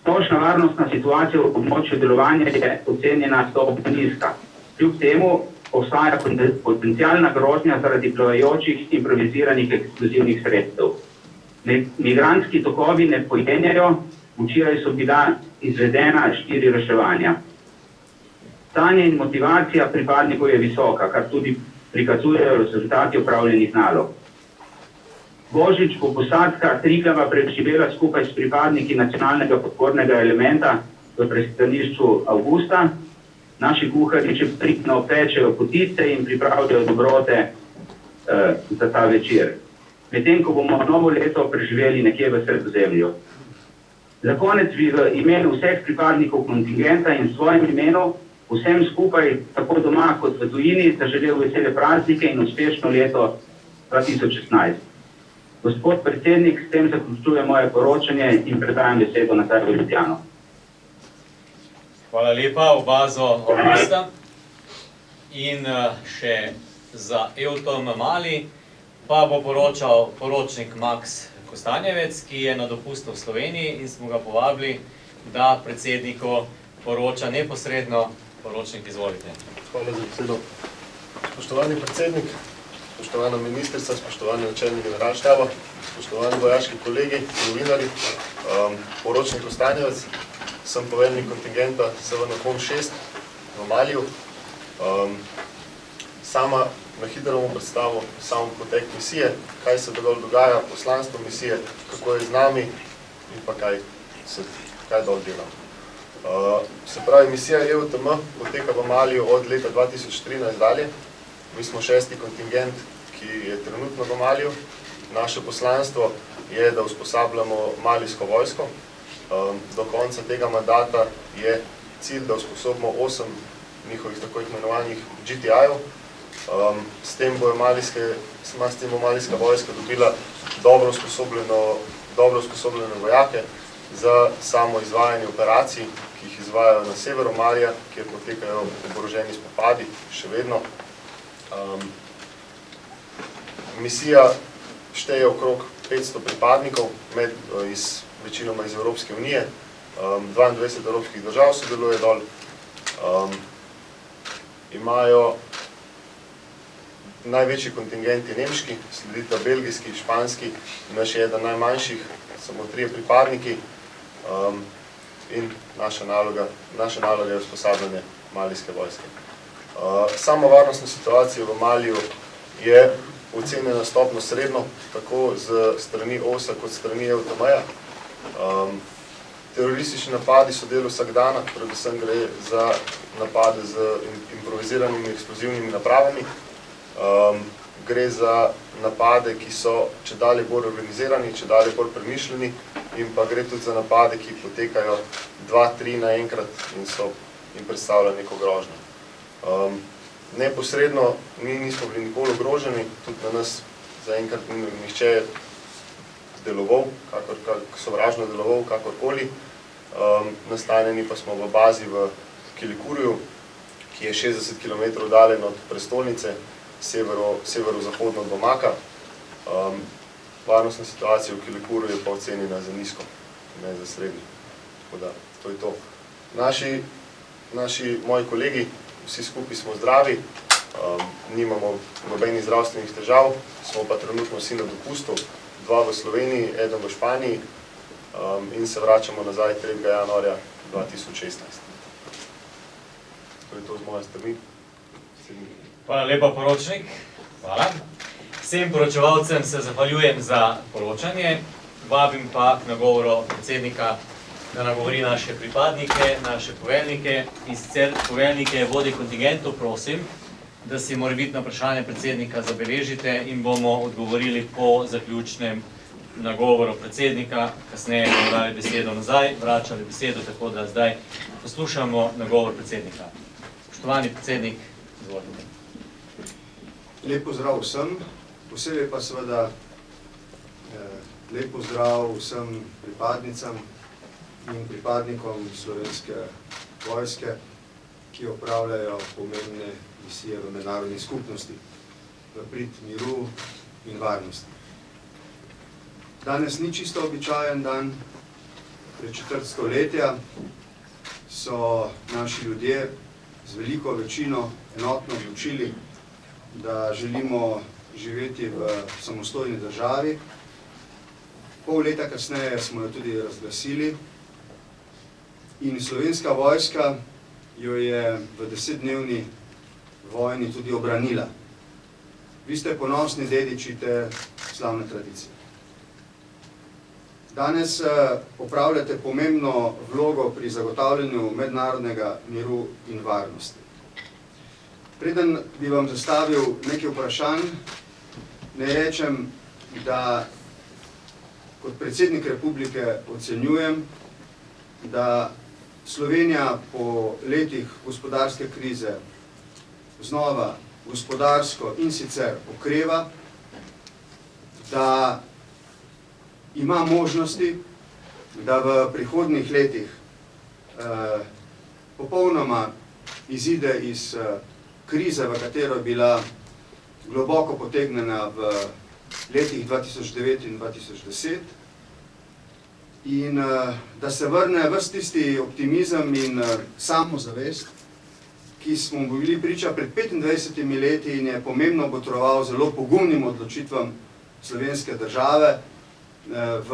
Splošna varnostna situacija v območju delovanja je ocenjena stopnja nizka. Kljub temu obstaja potencialna grožnja zaradi plavajočih improviziranih eksplozivnih sredstev. Migrantski tokovi ne pojenjajo, včeraj so bila izvedena 4 reševanja. Stanje in motivacija pripadnikov je visoka, kar tudi prikazujejo rezultati opravljenih nalog. Božič bo posadka Triglava preživela skupaj s pripadniki nacionalnega podpornega elementa v pristanišču Augusta. Naši kuharji že striktno pečejo potice in pripravljajo dobrote za ta večer. Medtem ko bomo novo leto preživeli nekje v Sredozemlju. Za konec bi v imenu vseh pripadnikov kontingenta in svojem imenu vsem skupaj, tako doma kot v tujini, zaželel vesele praznike in uspešno leto 2016. Gospod predsednik, s tem zaključujem moje poročanje in predajam besedo nazaj v Ljubljano. Hvala lepa v bazo Augusta. In še za EUTM Mali pa bo poročal poročnik Max Kostanjevec, ki je na dopustu v Sloveniji in smo ga povabili, da predsedniku poroča neposredno. Poročnik, izvolite. Hvala za besedo. Spoštovani predsednik, spoštovana ministrica, spoštovani načelnik generalštaba, spoštovani vojaški kolegi, novinarji, poročnik Kostanjevec. sem poveljnik kontingenta SVN-6 v Maliju. Sama na hitro bom predstavil samo potek misije, kaj se dol dogaja, poslanstvo misije, kako je z nami in pa kaj dol delam. Se pravi, misija EUTM poteka v Maliju od leta 2013 dalje. Mi smo 6. kontingent, ki je trenutno v Maliju. Naše poslanstvo je, da usposabljamo malijsko vojsko. Do konca tega mandata je cilj, da usposobimo 8 njihovih tako imenovanih GTI-ov. S tem bo malijska vojska dobila dobro usposobljene vojake za samo izvajanje operacij, ki jih izvajajo na severu Malija, kjer potekajo oboroženi spopadi še vedno. Misija šteje okrog 500 pripadnikov, večinoma iz Evropske unije, 22 evropskih držav sodeluje dol. Imajo največji kontingent je nemški, sledita belgijski, španski, naš je eden najmanjših, samo 3 pripadniki in naša naloga je usposabljanje malijske vojske. Sama varnostna situacija v Maliju je ocenjena stopno srednjo, tako z strani OSA kot strani EUTM-ja. Teroristični napadi so del vsak dana, predvsem gre za napade z improviziranimi eksplozivnimi napravami. Gre za napade, ki so čedalje bolj organizirani, čedalje bolj premišljeni in pa gre tudi za napade, ki potekajo 2-3 naenkrat in predstavljajo neko grožnjo. Neposredno mi nismo bili nikoli ogroženi, tudi na nas zaenkrat ni nihče deloval, sovražno deloval, kakorkoli. Nastanjeni pa smo v bazi v Kilikurju, ki je 60 km oddaljen od prestolnice, severozahodno od Bamaka. Varnostna situacija v Kilikurju je pa ocenjena za nizko, ne za srednjo. Tako da, to je to. Moji kolegi, vsi skupaj smo zdravi, nimamo nobenih zdravstvenih težav, smo pa trenutno vsi na dopustu, 2 v Sloveniji, 1 v Španiji in se vračamo nazaj 3. januarja 2016. To je to z moje strani. Hvala lepa, poročnik. Hvala. Vsem poročevalcem se zahvaljujem za poročanje. Vabim pa k nagovoru predsednika, da nagovori naše pripadnike, naše poveljnike in sicer poveljnike vodij kontingentov, prosim, da si morebitno vprašanje predsednika zabeležite in bomo odgovorili po zaključnem nagovoru predsednika, kasneje bomo dali besedo nazaj, vračali besedo, tako da zdaj poslušamo nagovor predsednika. Spoštovani predsednik, izvolite. Lep pozdrav vsem, posebej pa seveda lep pozdrav vsem pripadnicam in pripadnikom Slovenske vojske, ki opravljajo pomembne misije v mednarodni skupnosti, v prid miru in varnosti. Danes ni čisto običajen dan, pred 4 stoletja so naši ljudje z veliko večino enotno odločili, da želimo živeti v samostojni državi. Pol leta kasneje smo jo tudi razglasili in Slovenska vojska jo je v 10-dnevni vojni tudi obranila. Vi ste ponosni dediči te slavne tradicije. Danes opravljate pomembno vlogo pri zagotavljanju mednarodnega miru in varnosti. Preden bi vam zastavil nekaj vprašanj, naj rečem, da kot predsednik republike ocenjujem, da Slovenija po letih gospodarske krize znova gospodarsko in sicer okreva, da ima možnosti, da v prihodnjih letih popolnoma izide iz krize, v katero je bila globoko potegnjena v letih 2009 in 2010, in da se vrne ves tisti optimizem in samozavest, ki smo bili priča pred 25 leti in je pomembno botroval zelo pogumnim odločitvam slovenske države v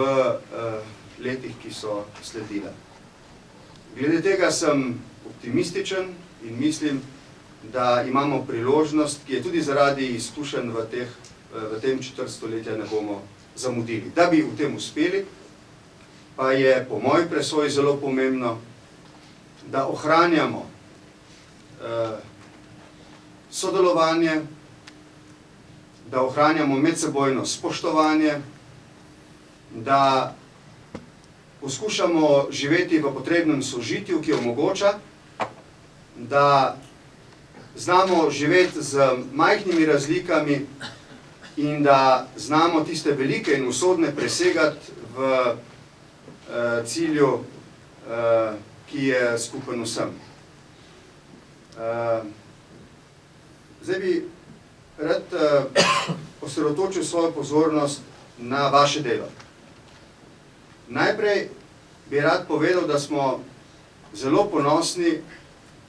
letih, ki so sledile. Glede tega sem optimističen in mislim, da imamo priložnost, ki je tudi zaradi izkušenj v tem četrt stoletja ne bomo zamudili. Da bi v tem uspeli, pa je po moji presoji zelo pomembno, da ohranjamo sodelovanje, da ohranjamo medsebojno spoštovanje, da poskušamo živeti v potrebnem sožitju, ki omogoča, da znamo živeti z majhnimi razlikami in da znamo tiste velike in usodne presegati v cilju, ki je skupen vsem. Zdaj bi rad osredotočil svojo pozornost na vaše delo. Najprej bi rad povedal, da smo zelo ponosni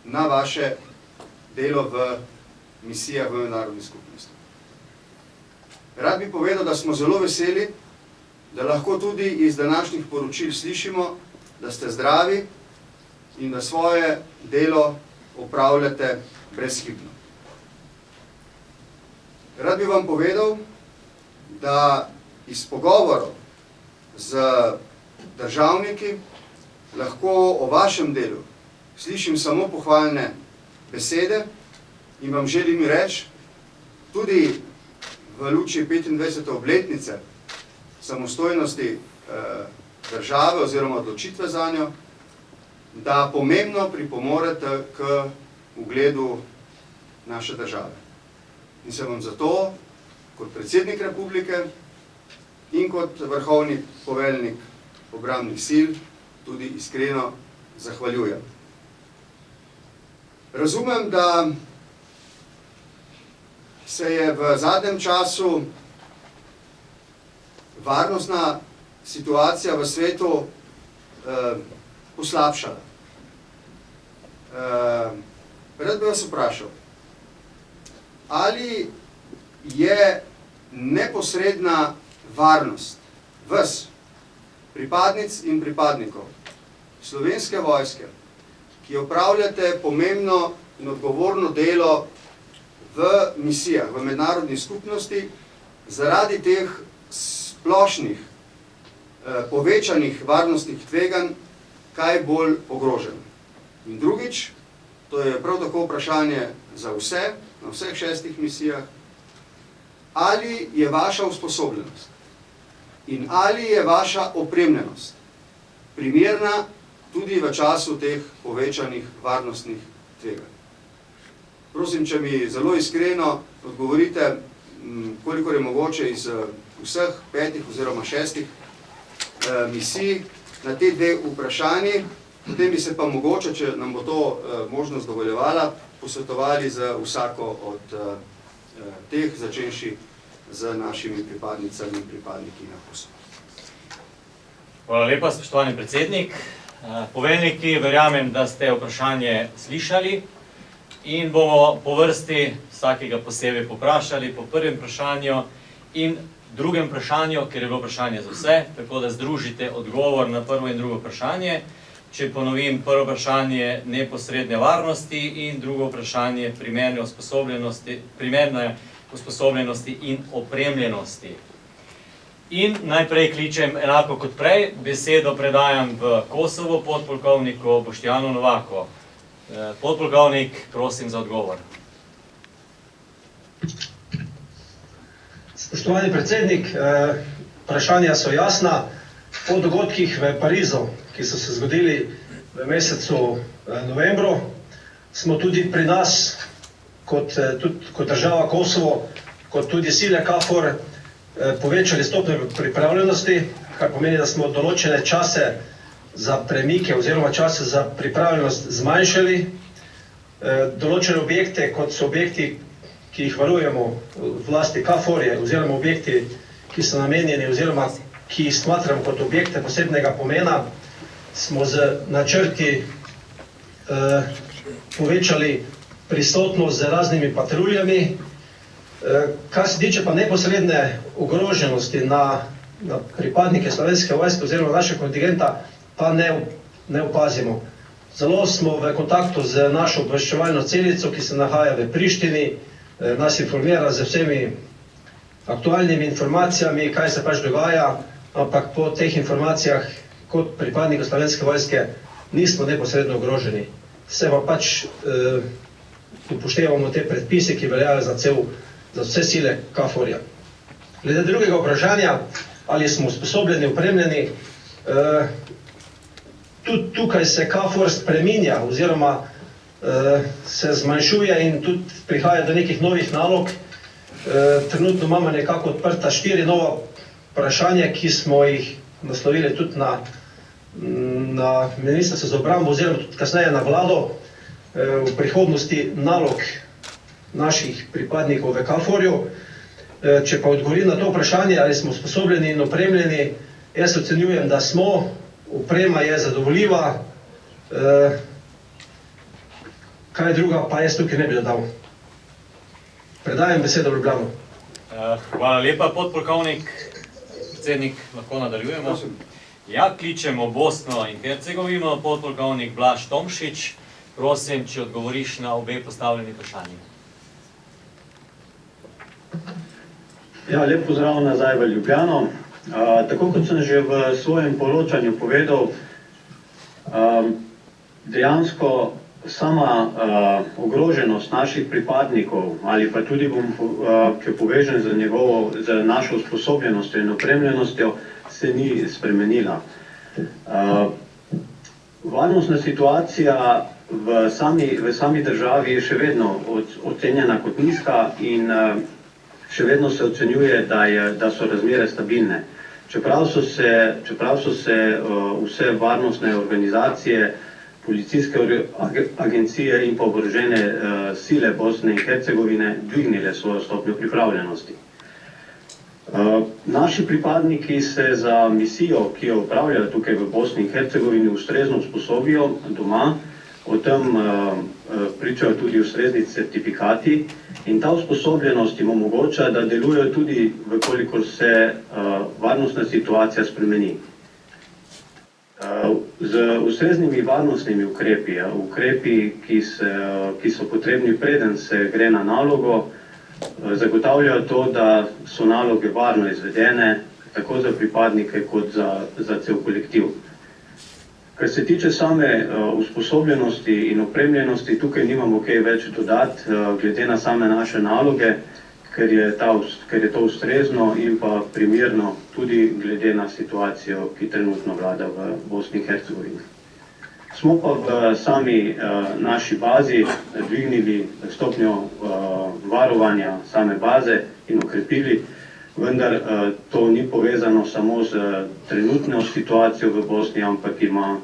na vaše delo v misijah v mednarodni skupnosti. Rad bi povedal, da smo zelo veseli, da lahko tudi iz današnjih poročil slišimo, da ste zdravi in da svoje delo opravljate brezhibno. Rad bi vam povedal, da iz pogovorov z državniki lahko o vašem delu slišim samo pohvalne besede in vam želim reči, tudi v luči 25. obletnice samostojnosti države oziroma odločitve za njo, da pomembno pripomorete k ugledu naše države. In se vam zato, kot predsednik republike in kot vrhovni poveljnik obrambnih sil, tudi iskreno zahvaljujem. Razumem, da se je v zadnjem času varnostna situacija v svetu poslabšala. Rad bi vas vprašal, ali je neposredna varnost vas, pripadnic in pripadnikov Slovenske vojske, ki opravljate pomembno in odgovorno delo v misijah, v mednarodni skupnosti, zaradi teh splošnih, povečanih varnostnih tveganj, kaj bolj ogroženo. In drugič, to je prav tako vprašanje za vse, na vseh 6 misijah, ali je vaša usposobljenost in ali je vaša opremljenost primerna tudi v času teh povečanih varnostnih tveganj. Prosim, če mi zelo iskreno odgovorite, koliko je mogoče iz vseh 5 oziroma 6 misij na te 2 vprašanji, potem bi se pa mogoče, če nam bo to možnost dovoljevala, posvetovali za vsako od teh, začenši z našimi pripadnicami in pripadniki na Kosovo. Hvala lepa, spoštovani predsednik. Poveljniki, verjamem, da ste vprašanje slišali in bomo po vrsti vsakega posebej poprašali po prvem vprašanju in drugem vprašanju, ker je bilo vprašanje za vse, tako da združite odgovor na prvo in drugo vprašanje. Če ponovim, prvo vprašanje neposredne varnosti in drugo vprašanje primerne usposobljenosti in opremljenosti. In najprej kličem enako kot prej, besedo predajam v Kosovo podpolkovniku Boštjanu Novaku. Podpolkovnik, prosim za odgovor. Spoštovani predsednik, vprašanja so jasna. Po dogodkih v Parizu, ki so se zgodili v mesecu novembru, smo tudi pri nas, kot država Kosovo, kot tudi sile KFOR, povečali stopnjo pripravljenosti, kar pomeni, da smo določene čase za premike oziroma čase za pripravljenost zmanjšali. Določene objekte, kot so objekti, ki jih varujemo v lasti KFOR-je, oziroma objekti, ki so namenjeni oziroma ki jih smatramo kot objekte posebnega pomena, smo z načrti povečali prisotnost z raznimi patruljami. Kar se tiče pa neposredne ogroženosti na pripadnike Slovenske vojske oziroma našega kontingenta, pa ne opazimo. Zelo smo v kontaktu z našo obveščevalno celico, ki se nahaja v Prištini, nas informira z vsemi aktualnimi informacijami, kaj se pač dogaja, ampak po teh informacijah kot pripadniki Slovenske vojske nismo neposredno ogroženi. Se pa pač upoštevamo te predpise, ki veljajo za vse sile KFOR-ja. Glede drugega vprašanja, ali smo usposobljeni, opremljeni, tudi tukaj se KFOR spreminja oziroma se zmanjšuje in tudi prihaja do nekih novih nalog. Trenutno imamo nekako odprta 4 nova vprašanja, ki smo jih naslovili tudi na Ministrstvo za obrambo oziroma tudi kasneje na vlado. V prihodnosti nalog naših pripadnikov v KFOR-ju. Če pa odgovorim na to vprašanje, ali smo usposobljeni in opremljeni, jaz ocenjujem, da smo, oprema je zadovoljiva, kaj druga pa jaz tukaj ne bi dodal. Predajam besedo v Ljubljano. Hvala lepa, podpolkovnik. Predsednik, lahko nadaljujemo. Ja, kličemo Bosno in Hercegovino, podpolkovnik Blaž Tomšič. Prosim, če odgovoriš na obe postavljeni vprašanji. Ja, lep pozdrav nazaj v Ljubljano. Tako kot sem že v svojem poročanju povedal, dejansko sama ogroženost naših pripadnikov ali pa tudi, če povežem z našo usposobljenostjo in opremljenostjo, se ni spremenila. Varnostna situacija v sami državi je še vedno ocenjena kot nizka in še vedno se ocenjuje, da so razmere stabilne. Čeprav so se vse varnostne organizacije, policijske agencije in pa oborožene sile Bosne in Hercegovine dvignile svojo stopnjo pripravljenosti. Naši pripadniki se za misijo, ki jo opravljajo tukaj v Bosni in Hercegovini, ustrezno usposobijo doma. O tem pričajo tudi ustrezni certifikati in ta usposobljenost jim omogoča, da delujejo tudi, vkolikor se varnostna situacija spremeni. Z ustreznimi varnostnimi ukrepi, ki so potrebni preden se gre na nalogo, zagotavljajo to, da so naloge varno izvedene, tako za pripadnike kot za cel kolektiv. Kar se tiče same usposobljenosti in opremljenosti, tukaj nimamo kaj več dodati, glede na same naše naloge, ker je to ustrezno in pa primerno tudi glede na situacijo, ki trenutno vlada v Bosni in Hercegovini. Smo pa v sami naši bazi dvignili stopnjo varovanja same baze in okrepili, vendar to ni povezano samo z trenutno situacijo v Bosni, ampak ima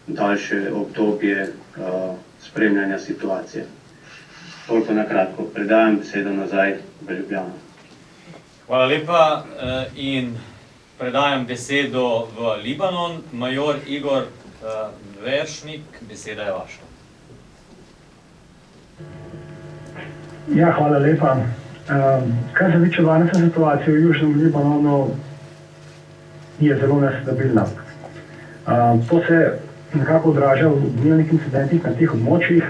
daljše obdobje spremljanja situacije. Toliko na kratko. Predajam besedo nazaj v Ljubljano. Hvala lepa in predajam besedo v Libanon. Major Igor Veršnik, beseda je vaša. Ja, hvala lepa. Kar se tiče varnostne situacije v Južnem Libanonu, je zelo nestabilna. To se nekako odraža v dnevnih incidentih na teh območjih,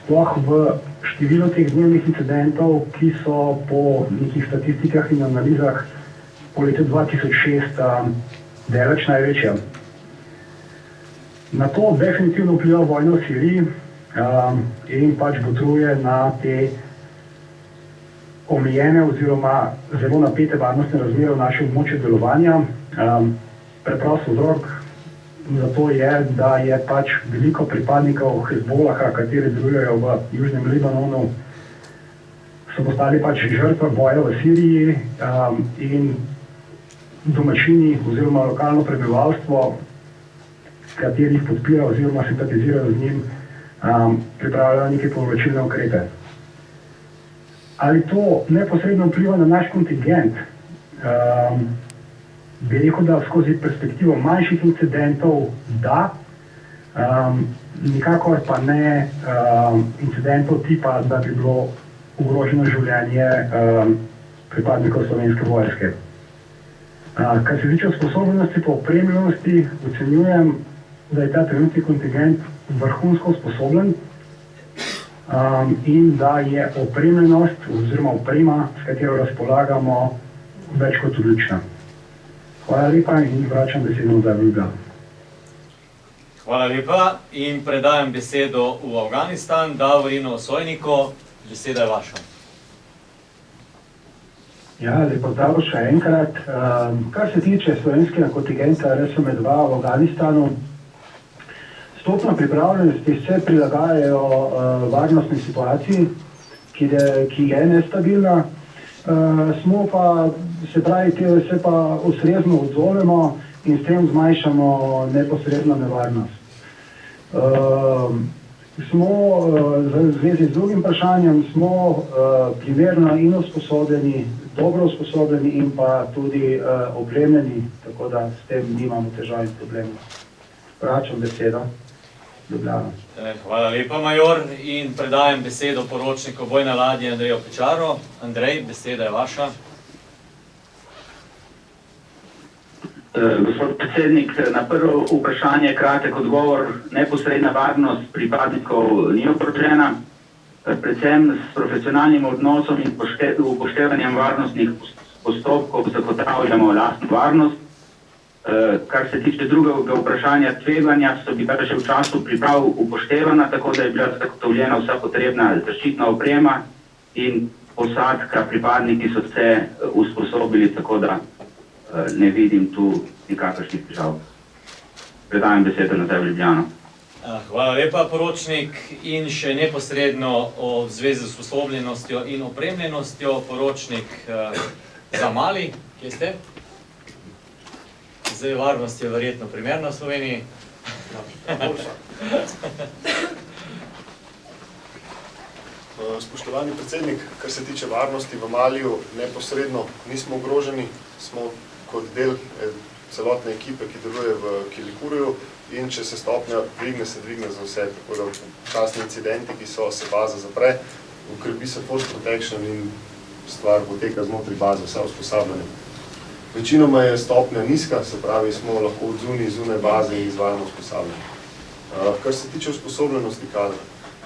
sploh v številu teh dnevnih incidentov, ki so po nekih statistikah in analizah po letu 2006 daleč največja. Na to definitivno vpliva vojna v Siriji in pač botruje na te omejene oziroma zelo napete varnostne razmere v našem območju delovanja. Preprost vzrok za to je, da je pač veliko pripadnikov Hezbolaha, kateri delujejo v Južnem Libanonu, so postali pač žrtve boja v Siriji in domačini oziroma lokalno prebivalstvo, katerih podpira oziroma simpatizirajo z njim, pripravljajo neke povračilne ukrepe. Ali to neposredno vpliva na naš kontingent? Bi rekel, da skozi perspektivo manjših incidentov da, nikakor pa ne incidentov tipa, da bi bilo ogroženo življenje pripadnikov Slovenske vojske. Kar se tiče sposobnosti po opremljenosti, ocenjujem, da je ta trenutni kontingent vrhunsko usposobljen in da je opremljenost oziroma oprema, s katero razpolagamo, več kot odlična. Hvala lepa in vračam besedo nazaj v Ljubljano. Hvala lepa in predajam besedo v Afganistan, Davorinu Sojniku, beseda je vaša. Ja, lep pozdrav še enkrat. Kar se tiče slovenskega kontingenta RSM-2 v Afganistanu, stopnja pripravljenosti se prilagajajo varnostni situaciji, ki je nestabilna. Smo pa, se pravi, se pa ustrezno odzovemo in s tem zmanjšamo neposredno nevarnost. Smo v zvezi z drugim vprašanjem, smo primerno in usposobljeni, dobro usposobljeni in pa tudi opremljeni, tako da s tem nimamo težav in problemov. Vračam besedo. Ljubljana. Hvala lepa, major, in predajam besedo poročniku bojne ladje Andreju Pečaru. Andrej, beseda je vaša. Gospod predsednik, na prvo vprašanje kratek odgovor. Neposredna varnost pripadnikov ni ogrožena. Predvsem s profesionalnim odnosom in upoštevanjem varnostnih postopkov zagotavljamo lastno varnost. Kar se tiče drugega vprašanja tveganja, so bila že v času priprav upoštevana, tako da je bila zagotovljena vsa potrebna zaščitna oprema in posadka, pripadniki so se usposobili, tako da ne vidim tu nikakršnih težav. Predajam besedo nazaj v Ljubljano. Hvala lepa, poročnik, in še neposredno o zvezi z usposobljenostjo in opremljenostjo, poročnik za Mali, kje ste? Zdaj, varnost je verjetno primerna v Sloveniji. Spoštovani predsednik, kar se tiče varnosti v Maliju, neposredno nismo ogroženi, smo kot del celotne ekipe, ki deluje v Kilikuruju, in če se stopnja dvigne, se dvigne za vse, tako da časni incidenti, ki so, se baza zapre, ukrepi se post protection in stvar poteka znotraj baze, vse usposabljanje. Večinoma je stopnja nizka, se pravi, smo lahko zunaj baze in izvajamo usposabljanje. Kar se tiče usposobljenosti kadra,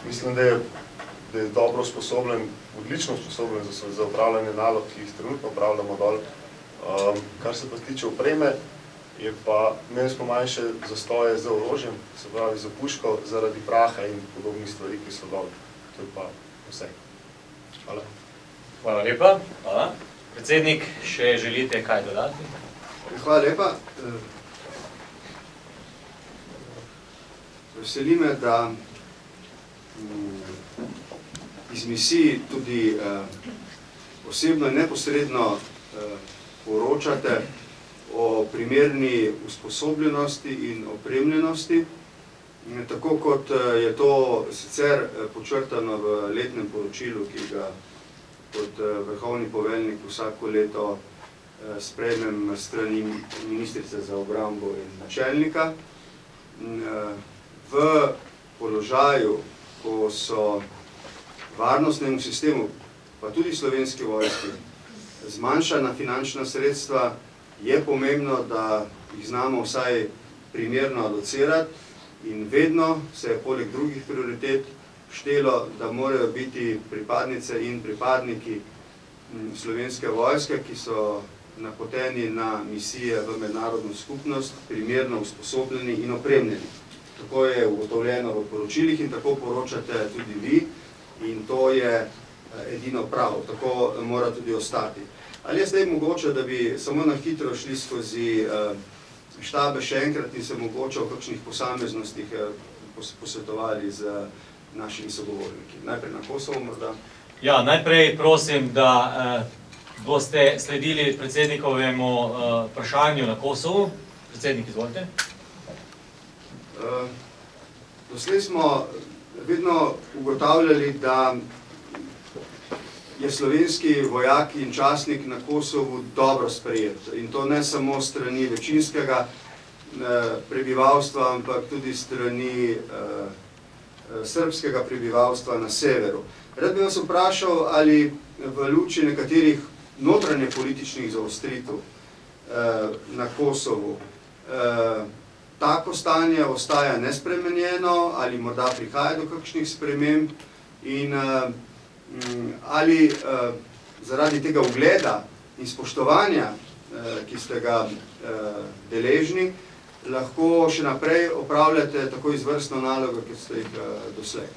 mislim, da je dobro usposobljen, odlično usposobljen za upravljanje nalog, ki jih trenutno upravljamo dol. Kar se pa tiče opreme, imeli smo manjše zastoje z orožjem, se pravi za puško, zaradi praha in podobnih stvari, ki so dol. To je pa vse. Hvala. Hvala lepa. Hvala. Predsednik, še želite kaj dodati? Hvala lepa. Veseli me, da iz misij tudi osebno in neposredno poročate o primerni usposobljenosti in opremljenosti, tako kot je to sicer počrtano v letnem poročilu, ki ga kot vrhovni poveljnik vsako leto sprejmem strani ministrice za obrambo in načelnika. V položaju, ko so varnostnemu sistemu, pa tudi slovenski vojski, zmanjšana finančna sredstva, je pomembno, da jih znamo vsaj primerno alocirati in vedno se je poleg drugih prioritet štelo, da morajo biti pripadnice in pripadniki slovenske vojske, ki so napoteni na misije v mednarodno skupnost, primerno usposobljeni in opremljeni. Tako je ugotovljeno v poročilih in tako poročate tudi vi in to je edino prav, tako mora tudi ostati. Ali je zdaj mogoče, da bi samo na hitro šli skozi štabe še enkrat in se mogoče o kakšnih posameznostih posvetovali z našimi sogovorniki. Najprej na Kosovo morda. Ja, najprej prosim, da boste sledili predsednikovemu vprašanju na Kosovu. Predsednik, izvolite. Doslej smo vedno ugotavljali, da je slovenski vojak in častnik na Kosovu dobro sprejet. In to ne samo strani večinskega prebivalstva, ampak tudi strani srbskega prebivalstva na severu. Rad bi vas vprašal, ali v luči nekaterih notranje političnih zaostritev na Kosovu tako stanje ostaja nespremenjeno ali morda prihaja do kakšnih sprememb in ali zaradi tega ugleda in spoštovanja, ki ste ga deležni, lahko še naprej opravljate tako izvrstno nalogo, kot ste jih doslej.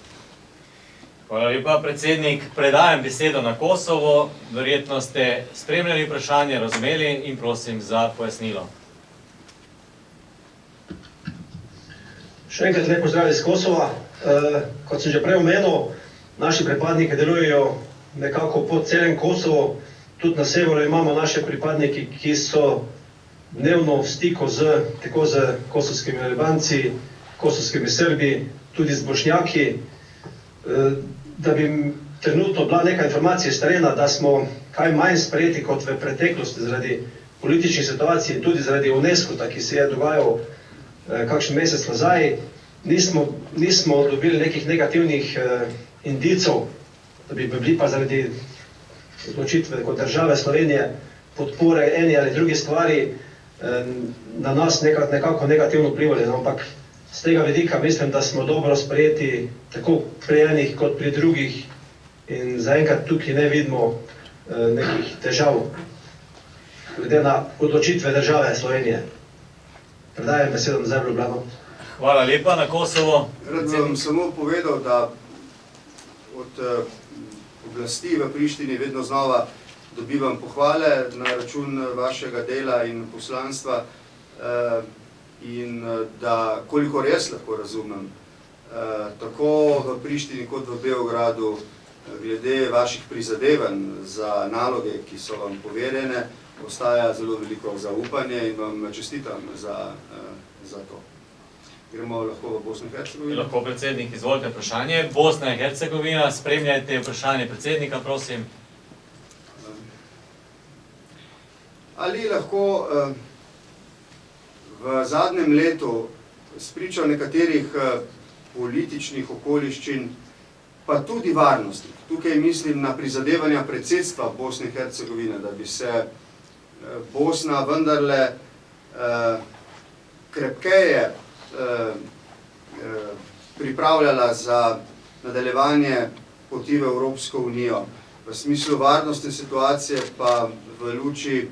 Hvala lepa, predsednik. Predajam besedo na Kosovo. Verjetno ste spremljali vprašanje, razumeli in prosim za pojasnilo. Še enkrat lep pozdrav iz Kosova. Kot sem že prej omenil, naši pripadniki delujejo nekako po celem Kosovu. Tudi na severu imamo naše pripadniki, ki so dnevno v stiku tako z kosovskimi Albanci, kosovskimi Srbi, tudi z Bošnjaki. Da bi trenutno bila neka informacija iz terena, da smo kaj manj sprejeti kot v preteklosti zaradi političnih situacij in tudi zaradi UNESCO-ta, ki se je dogajal kakšen mesec nazaj, nismo dobili nekih negativnih indicov, da bi bili pa zaradi odločitve kot države Slovenije podpore eni ali drugi stvari na nas nekako negativno vplivali. Ampak z tega vidika mislim, da smo dobro sprejeti tako pri enih kot pri drugih in zaenkrat tukaj ne vidimo nekih težav glede na odločitve države Slovenije. Predajam besedo nazaj v Ljubljano. Hvala lepa, na Kosovo. Rad bi vam samo povedal, da od oblasti v Prištini vedno znova dobivam pohvale na račun vašega dela in poslanstva in da, kolikor jaz lahko razumem, tako v Prištini kot v Beogradu, glede vaših prizadevanj za naloge, ki so vam poverjene, ostaja zelo veliko zaupanje in vam čestitam za to. Gremo lahko v Bosno in Hercegovino. Lahko, predsednik, izvolite vprašanje. Bosna in Hercegovina, spremljajte vprašanje predsednika, prosim. Ali lahko v zadnjem letu spričo nekaterih političnih okoliščin, pa tudi varnosti, tukaj mislim na prizadevanja predsedstva Bosne in Hercegovine, da bi se Bosna vendarle krepkeje pripravljala za nadaljevanje poti v Evropsko unijo. V smislu varnostne situacije pa v luči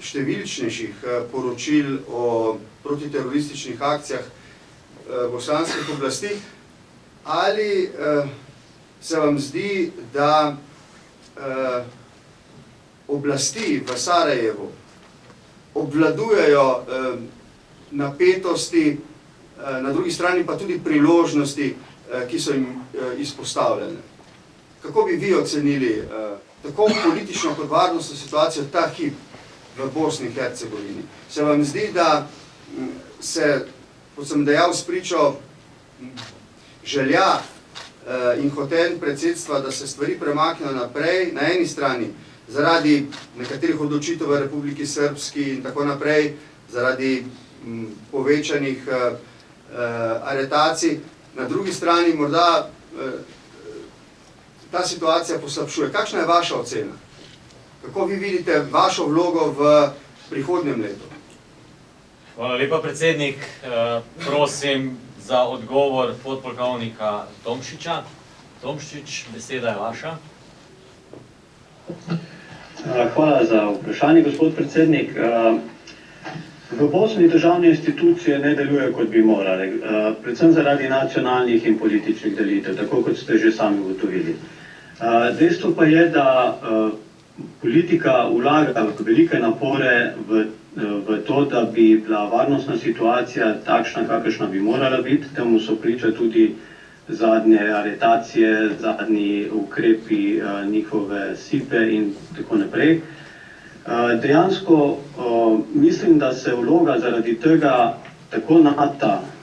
številčnejših poročil o protiterorističnih akcijah bosanskih oblasti, ali se vam zdi, da oblasti v Sarajevu obvladujejo napetosti, na drugi strani pa tudi priložnosti, ki so jim izpostavljene. Kako bi vi ocenili tako politično kot varnostno situacijo ta hip v Bosni in Hercegovini? Se vam zdi, da se, kot sem dejal, spričo želja in hotenj predsedstva, da se stvari premaknejo naprej, na eni strani zaradi nekaterih odločitev v Republiki Srbski in tako naprej, zaradi povečanih aretacij, na drugi strani morda ta situacija poslabšuje. Kakšna je vaša ocena? Kako vi vidite vašo vlogo v prihodnjem letu? Hvala lepa, predsednik. Prosim za odgovor podpolkovnika Tomšiča. Tomšič, beseda je vaša. Hvala za vprašanje, gospod predsednik. V Bosni državne institucije ne delujejo, kot bi morali, predvsem zaradi nacionalnih in političnih delitev, tako kot ste že sami ugotovili. Dejstvo pa je, da politika vlaga velike napore v to, da bi bila varnostna situacija takšna, kakršna bi morala biti. Temu so priča tudi zadnje aretacije, zadnji ukrepi njihove SIPE in tako naprej. Dejansko mislim, da se vloga zaradi tega tako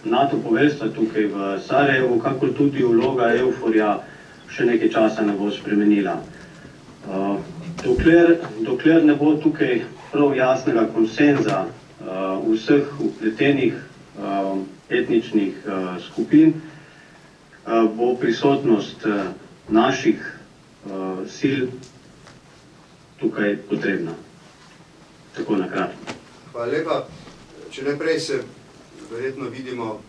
NATO poveljstva tukaj v Sarajevu, kakor tudi vloga EUFOR-ja še nekaj časa ne bo spremenila. Dokler ne bo tukaj prav jasnega konsenza vseh vpletenih etničnih skupin, bo prisotnost naših sil tukaj potrebna. Tako na kratko. Hvala lepa. Če najprej se verjetno vidimo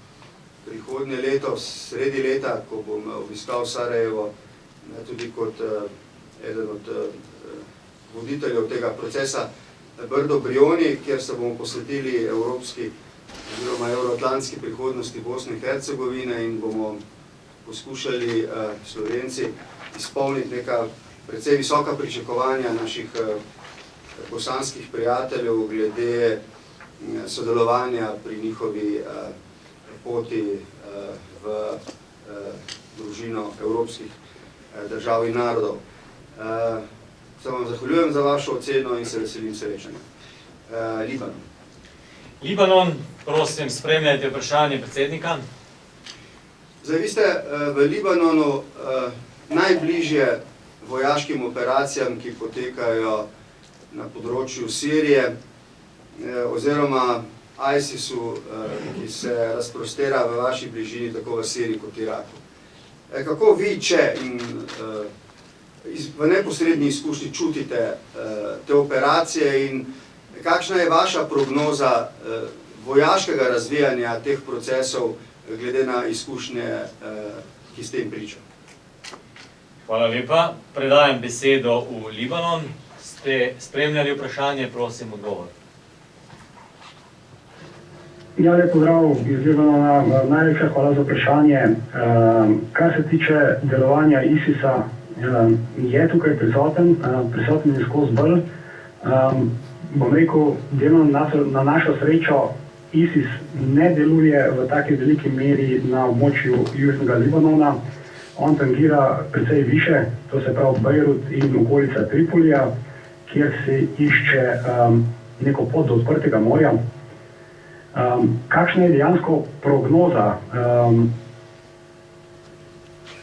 prihodnje leto, sredi leta, ko bom obiskal Sarajevo, tudi kot eden od voditeljev tega procesa Brdo Brioni, kjer se bomo posvetili evropski oziroma euroatlantski prihodnosti Bosne in Hercegovine in bomo poskušali Slovenci izpolniti neka precej visoka pričakovanja naših bosanskih prijateljev glede sodelovanja pri njihovi poti v družino evropskih držav in narodov. Se vam zahvaljujem za vašo oceno in se veselim srečanja. Libanon. Libanon, prosim, spremljajte vprašanje predsednika. Zdaj, vi ste v Libanonu najbližje vojaškim operacijam, ki potekajo na področju Sirije, oziroma ISIS-u, ki se razprostira v vaši bližini tako v Siriji kot Iraku. Kako vi, če in v neposrednji izkušnji čutite te operacije in kakšna je vaša prognoza vojaškega razvijanja teh procesov glede na izkušnje, ki ste jim pričali? Hvala lepa. Predajam besedo v Libanon. Ste spremljali vprašanje, prosim odgovor. Ja, lep pozdrav iz Libanona. Najlepša hvala za vprašanje. Kar se tiče delovanja ISIS-a, je tukaj prisoten je skozi bolj. Bom rekel, delno na našo srečo ISIS ne deluje v taki veliki meri na območju južnega Libanona. On tangira precej više, to se pravi Bejrut in okolica Tripolija, kjer se išče neko pot do odprtega morja. Kakšna je dejansko prognoza?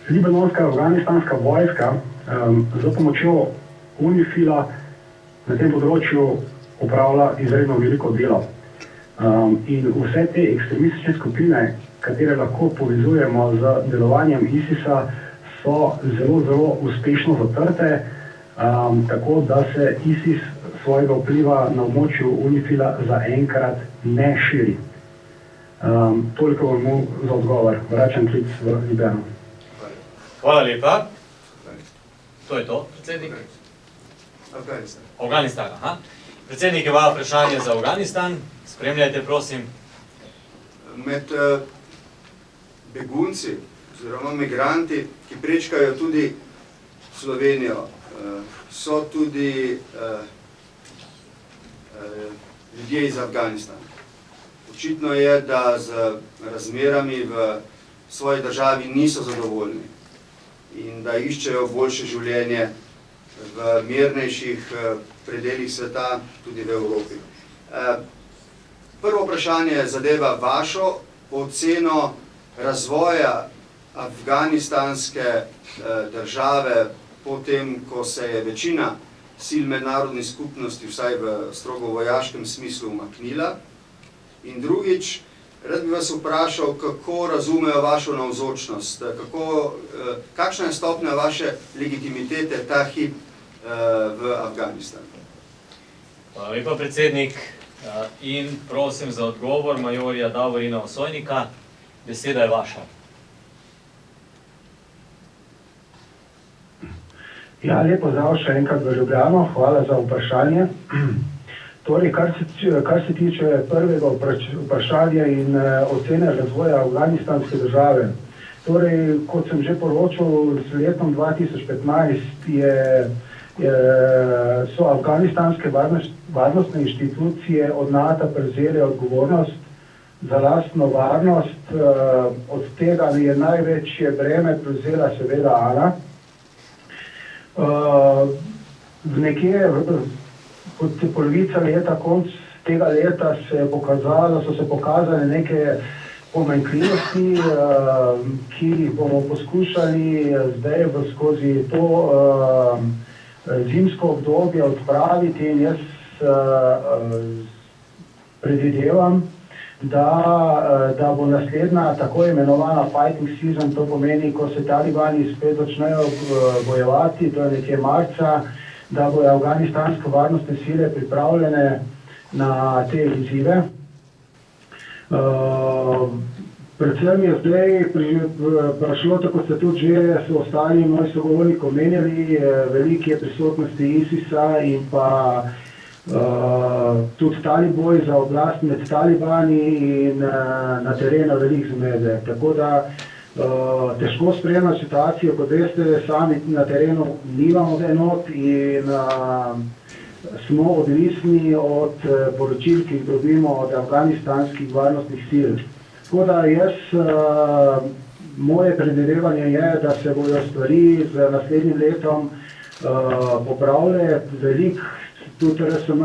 Libanonska afganistanska vojska za pomočjo UNIFIL-a na tem področju opravlja izredno veliko delo. In vse te ekstremistične skupine, katere lahko povezujemo z delovanjem ISIS-a, so zelo uspešno zatrte, tako da se ISIS svojega vpliva na območju UNIFIL-a zaenkrat ne širi. Toliko vam za odgovor. Vračam klic v Ljubljano. Hvala lepa. To je to, predsednik? Afganistan. Aha. Predsednik ima vprašanje za Afganistan. Spremljajte, prosim. Med begunci oziroma migranti, ki prečkajo tudi Slovenijo, so tudi ljudje iz Afganistana. Očitno je, da z razmerami v svoji državi niso zadovoljni in da iščejo boljše življenje v mirnejših predelih sveta, tudi v Evropi. Prvo vprašanje zadeva vašo oceno razvoja afganistanske države potem, ko se je večina sil mednarodne skupnosti, vsaj v strogo vojaškem smislu, umaknila. In drugič, rad bi vas vprašal, kako razumejo vašo navzočnost, kakšna je stopnja vaše legitimitete ta hip v Afganistanu. Hvala lepa, predsednik. In prosim za odgovor majorja Davorina Osojnika. Beseda je vaša. Ja, lepo zdrav še enkrat v Ljubljano. Hvala za vprašanje. Torej, kar se tiče prvega vprašanja in ocene razvoja afganistanske države. Torej, kot sem že poročal, s letom 2015 so afganistanske varnostne inštitucije od NATO prevzele odgovornost za lastno varnost. Od tega je največje breme prevzela seveda ANA. Nekje kot polovica leta, konc tega leta so se pokazale neke pomanjkljivosti, ki bomo poskušali zdaj skozi to zimsko obdobje odpraviti in jaz predvidevam, da bo naslednja tako imenovana fighting season, to pomeni, ko se talibani spet začnejo bojevati, to je nekje marca, da bojo afganistanske varnostne sile pripravljene na te izzive. Predvsem je zdaj prišlo, tako ste tudi že so ostali moji sogovorniki omenjali, veliko je prisotnosti ISIS-a in pa tudi taliboj za oblast med talibani in na terenu veliko zmede. Tako da težko sprejemati situacijo, kot veste, sami na terenu nimamo enot in smo odvisni od poročil, ki jih dobimo od afganistanskih varnostnih sil. Tako da moje predvidevanje je, da se bodo stvari z naslednjim letom popravile. Veliko, tudi RSM,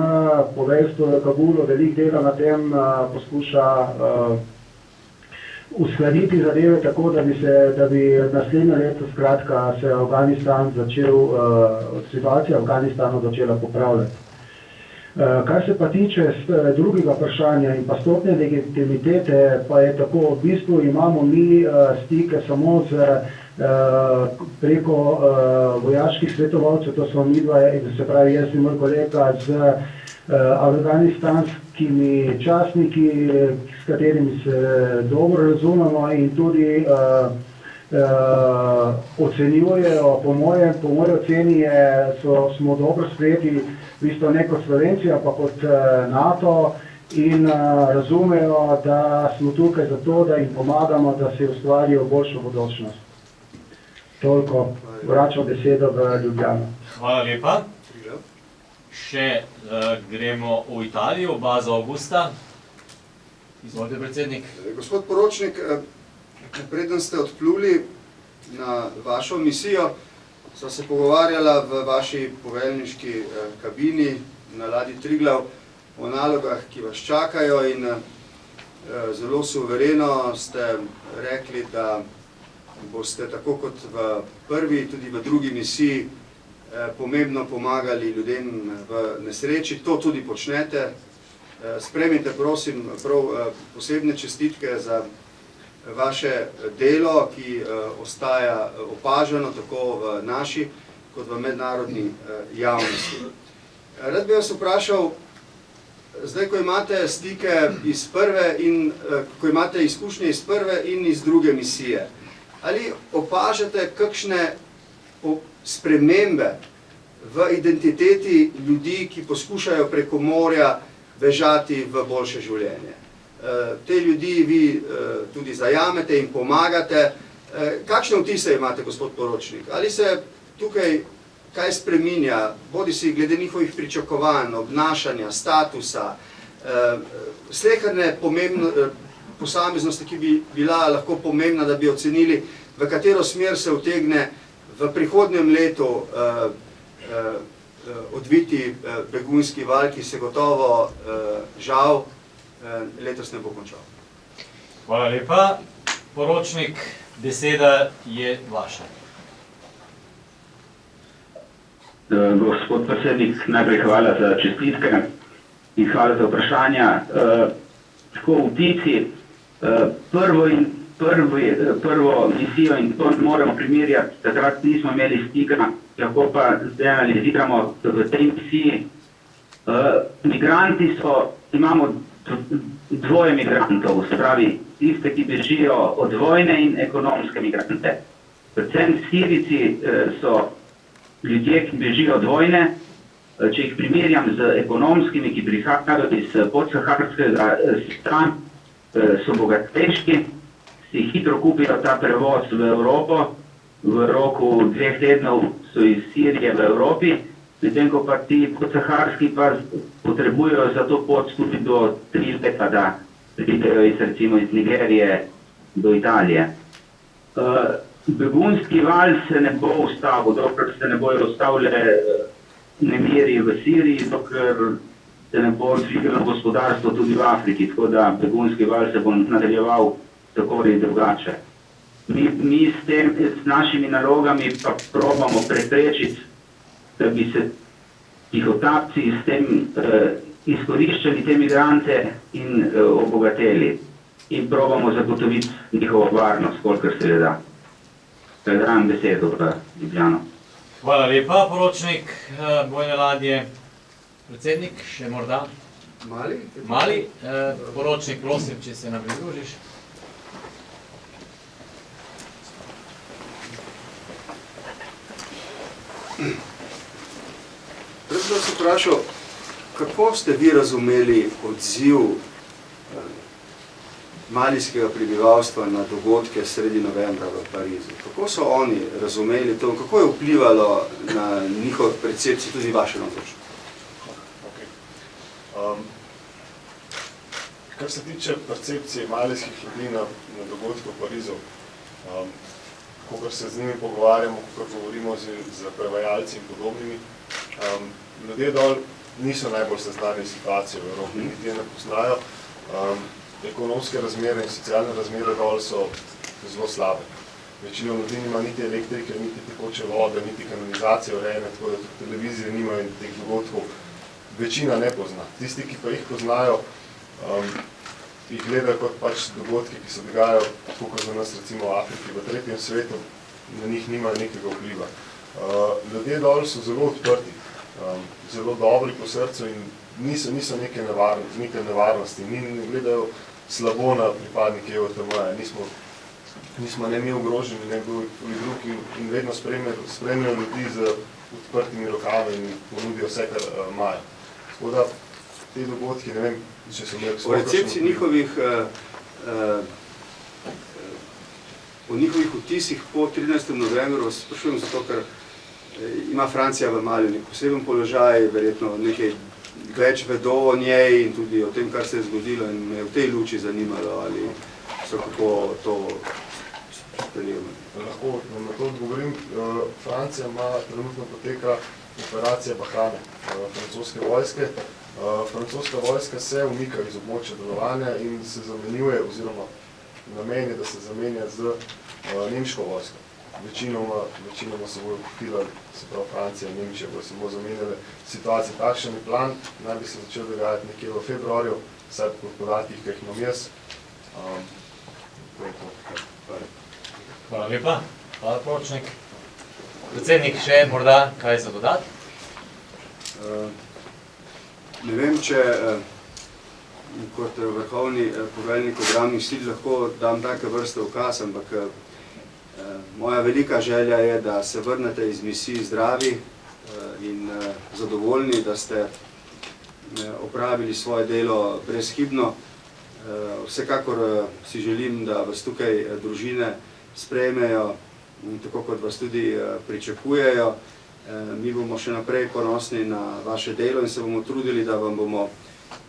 poveljstvo v Kabulu, veliko dela na tem poskuša uskladiti zadeve tako, da bi naslednje leto skratka se Afganistan situacija v Afganistanu začela popravljati. Kar se pa tiče drugega vprašanja in pa stopnje legitimitete, pa je tako, v bistvu imamo mi stike samo preko vojaških svetovalcev, to smo mi dva, se pravi jaz in moj kolega, z afganistanskimi častniki, s katerimi se dobro razumemo in tudi ocenjujejo, po moji oceni smo dobro sprejeti, v bistvu ne kot Slovenci, pa kot NATO in razumejo, da smo tukaj zato, da jim pomagamo, da si ustvarijo boljšo bodočnost. Toliko, vračam besedo v Ljubljano. Hvala lepa. Še gremo v Italijo, baza Augusta. Izvolite, predsednik. Gospod poročnik, preden ste odpluli na vašo misijo, sva se pogovarjala v vaši poveljniški kabini na ladji Triglav o nalogah, ki vas čakajo in zelo suvereno ste rekli, da boste tako kot v prvi, tudi v drugi misiji pomembno pomagali ljudem v nesreči. To tudi počnete. Sprejmite, prosim, prav posebne čestitke za vaše delo, ki ostaja opaženo tako v naši kot v mednarodni javnosti. Rad bi vas vprašal, zdaj, ko imate stike iz prve in ko imate izkušnje iz prve in iz druge misije, ali opažate kakšne spremembe v identiteti ljudi, ki poskušajo preko morja bežati v boljše življenje? Te ljudi vi tudi zajamete in pomagate. Kakšne vtise imate, gospod poročnik? Ali se tukaj kaj spreminja, bodi si glede njihovih pričakovanj, obnašanja, statusa, sleherne posameznosti, ki bi bila lahko pomembna, da bi ocenili, v katero smer se utegne v prihodnjem letu odviti begunski val, ki se gotovo žal letos ne bo končal. Hvala lepa. Poročnik, beseda je vaša. Gospod predsednik, najprej hvala za čestitke in hvala za vprašanja. Tako vtici, prvo misijo in to moramo primerjati, takrat nismo imeli stika, kako pa zdaj analiziramo v tej misiji. Migranti imamo dvoje migrantov, se pravi tiste, ki bežijo od vojne in ekonomske migrante. Predvsem Sirijci so ljudje, ki bežijo od vojne, če jih primerjam z ekonomskimi, ki prihajajo iz podsaharskega sveta, so bogatejški, si hitro kupijo ta prevoz v Evropo, v roku 2 tednov so iz Sirije v Evropi, medtem ko pa ti podsaharski pa potrebujejo za to pot tudi do 3 leta, da pridejo recimo iz Nigerije do Italije. Begunski val se ne bo ustavil, dokler se ne bojo ustavile nemiri v Siriji, dokler se ne bo dvigalo gospodarstvo tudi v Afriki, tako da begunski val se bo nadaljeval tako ali drugače. Mi s našimi nalogami pa probamo preprečiti, da bi se tihotapci s tem izkoriščali te migrante in obogateli in probamo zagotoviti njihovo varnost, kolikor se le da. Predajam besedo v Ljubljano. Hvala lepa, poročnik bojne ladje. Predsednik, še morda? Mali? Poročnik, prosim, če se nam pridružiš. Prej sem se vprašal, kako ste vi razumeli odziv malijskega prebivalstva na dogodke sredi novembra v Parizu? Kako so oni razumeli to, kako je vplivalo na njihov percepcijo, tudi vaše navzočnost? Kar se tiče percepcije malijskih ljudi na dogodku v Parizu, kogar se z njimi pogovarjamo, kogar govorimo z prevajalci in podobnimi, ljudje dol niso najbolj seznani situacijo v Evropi, niti je ne poznajo. Ekonomske razmere in socialne razmere dol so zelo slabe. Večina ljudi nima niti elektrike, niti tekoče vode, niti kanalizacije urejene, tako da tudi televizije nimajo in teh dogodkov večina ne pozna. Tisti, ki pa jih poznajo, jih gledajo kot pač dogodki, ki se dogajajo, tako kot za nas recimo v Afriki, v tretjem svetu, na njih nimajo nekega vpliva. Ljudje dol so zelo odprti, zelo dobri po srcu in niso neke nevarnosti, ne gledajo slabo na pripadnike EOTM-ja, nismo ne mi ogroženi, ne drug in vedno spremljajo ljudi z odprtimi rokami in ponudijo vse, kar imajo. Tako da te dogodki, ne vem, če sem o recepciji njihovih o njihovih vtisih po 13. novembru sprašujem zato, ker ima Francija v Maliju nek poseben položaj, verjetno nekaj več vedo o njej in tudi o tem, kar se je zgodilo in me v tej luči zanimalo, ali so kako to sprejemali. Lahko na to odgovorim. Francija ima trenutno poteka operacija Bahrane, francoske vojske. Francoska vojska se umika iz območja delovanja in se zamenjuje, oziroma namen je, da se zamenja z nemško vojsko. Večinoma se bojo kupila, se pravi Francija in Nemčija, bojo se bojo zamenjale situacije. Takšen je plan, naj bi se začel dogajati nekje v februarju, vsaj po podatkih, ki jih imam jaz. Hvala lepa. Hvala, poročnik. Predsednik, še morda kaj za dodati? Ne vem, če kot vrhovni poveljnik obrambnih sil lahko dam take vrste ukaz, ampak moja velika želja je, da se vrnete iz misij zdravi in zadovoljni, da ste opravili svoje delo brezhibno. Vsekakor si želim, da vas tukaj družine sprejmejo, tako kot vas tudi pričakujejo. Mi bomo še naprej ponosni na vaše delo in se bomo trudili, da vam bomo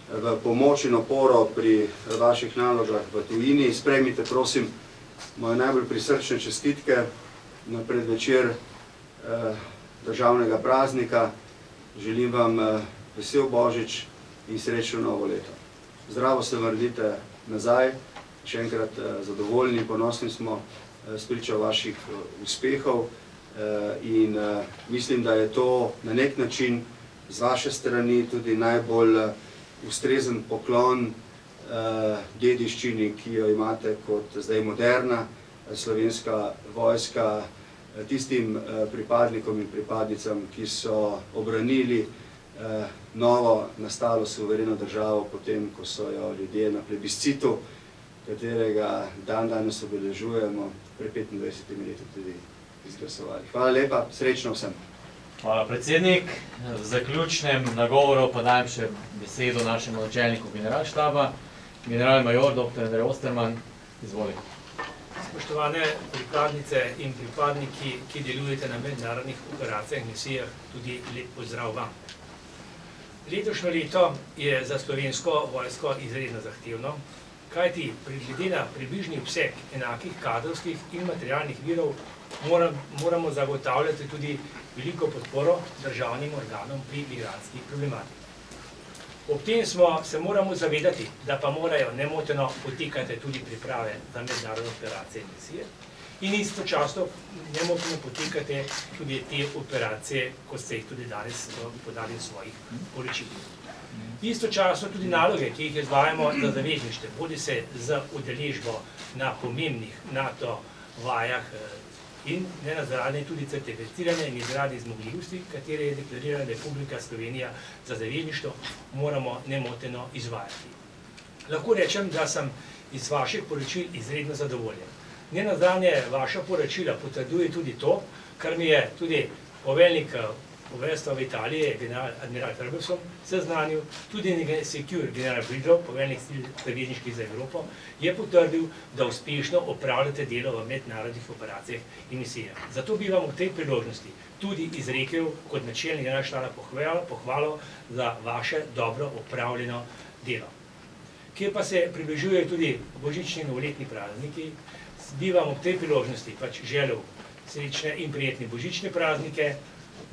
v pomoč in oporo pri vaših nalogah v tujini. Sprejmite, prosim, moje najbolj prisrčne čestitke na predvečer državnega praznika. Želim vam vesel Božič in srečno novo leto. Zdravo se vrnite nazaj, še enkrat zadovoljni, ponosni smo spričo vaših uspehov in mislim, da je to na nek način z vaše strani tudi najbolj ustrezen poklon dediščini, ki jo imate kot zdaj moderna slovenska vojska, tistim pripadnikom in pripadnicam, ki so obranili novo nastalo suvereno državo potem, ko so jo ljudje na plebiscitu, katerega dan danes obeležujemo, pred 25 leti tudi izglasovali. Hvala lepa, srečno vsem. Hvala, predsednik. V zaključnem nagovoru pa dajem še besedo našemu načelniku generalštaba, general-major dr. Andrej Osterman. Izvoli. Spoštovane pripadnice in pripadniki, ki delujete na mednarodnih operacijah in misijah, tudi lep pozdrav vam. Letošnje leto je za slovensko vojsko izredno zahtevno, kajti glede na približni obseg enakih kadrovskih in materialnih virov moramo zagotavljati tudi veliko podporo državnim organom pri migrantski problematiki. Ob tem se moramo zavedati, da pa morajo nemoteno potekati tudi priprave za mednarodne operacije in misije in istočasno nemoteno potekati tudi te operacije, kot ste jih tudi danes podali v svojih poročilih. Istočasno tudi naloge, ki jih izvajamo za zavezništvo, bodi se z udeležbo na pomembnih NATO vajah in ne nazadnje tudi certificirane in izradne zmogljivosti, katere je deklarirana Republika Slovenija za zavezništvo, moramo nemoteno izvajati. Lahko rečem, da sem iz vaših poročil izredno zadovoljen. Ne nazadnje vaša poročila potrduje tudi to, kar mi je tudi poveljnik poveljstva v Italiji, admiral Ferguson, seznanil, tudi Secure general Bridrow, poveljnik sil zavezniških za Evropo, je potrdil, da uspešno opravljate delo v mednarodnih operacijah in misijah. Zato bi vam v tej priložnosti tudi izrekel kot načelnik generalštaba pohvalo za vaše dobro opravljeno delo. Kjer pa se približujejo tudi božični in novoletni prazniki, bi vam ob tej priložnosti pač želel srečne in prijetne božične praznike,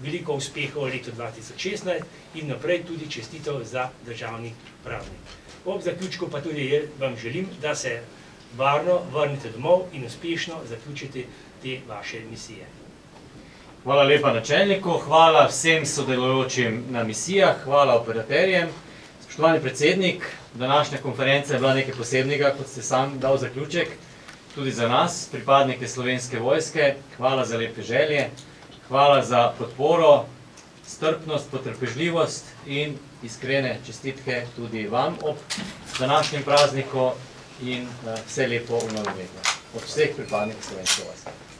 veliko uspehov v letu 2016 in naprej tudi čestitev za državni praznik. Ob zaključku pa tudi vam želim, da se varno vrnete domov in uspešno zaključite te vaše misije. Hvala lepa načelniku, hvala vsem sodelujočim na misijah, hvala operaterjem. Spoštovani predsednik, današnja konferenca je bila nekaj posebnega, kot ste sam dal zaključek, tudi za nas, pripadnike Slovenske vojske. Hvala za lepe želje. Hvala za podporo, strpnost, potrpežljivost in iskrene čestitke tudi vam ob današnjem prazniku in vse lepo v novem letu. Od vseh pripadnikov Slovenske vojske.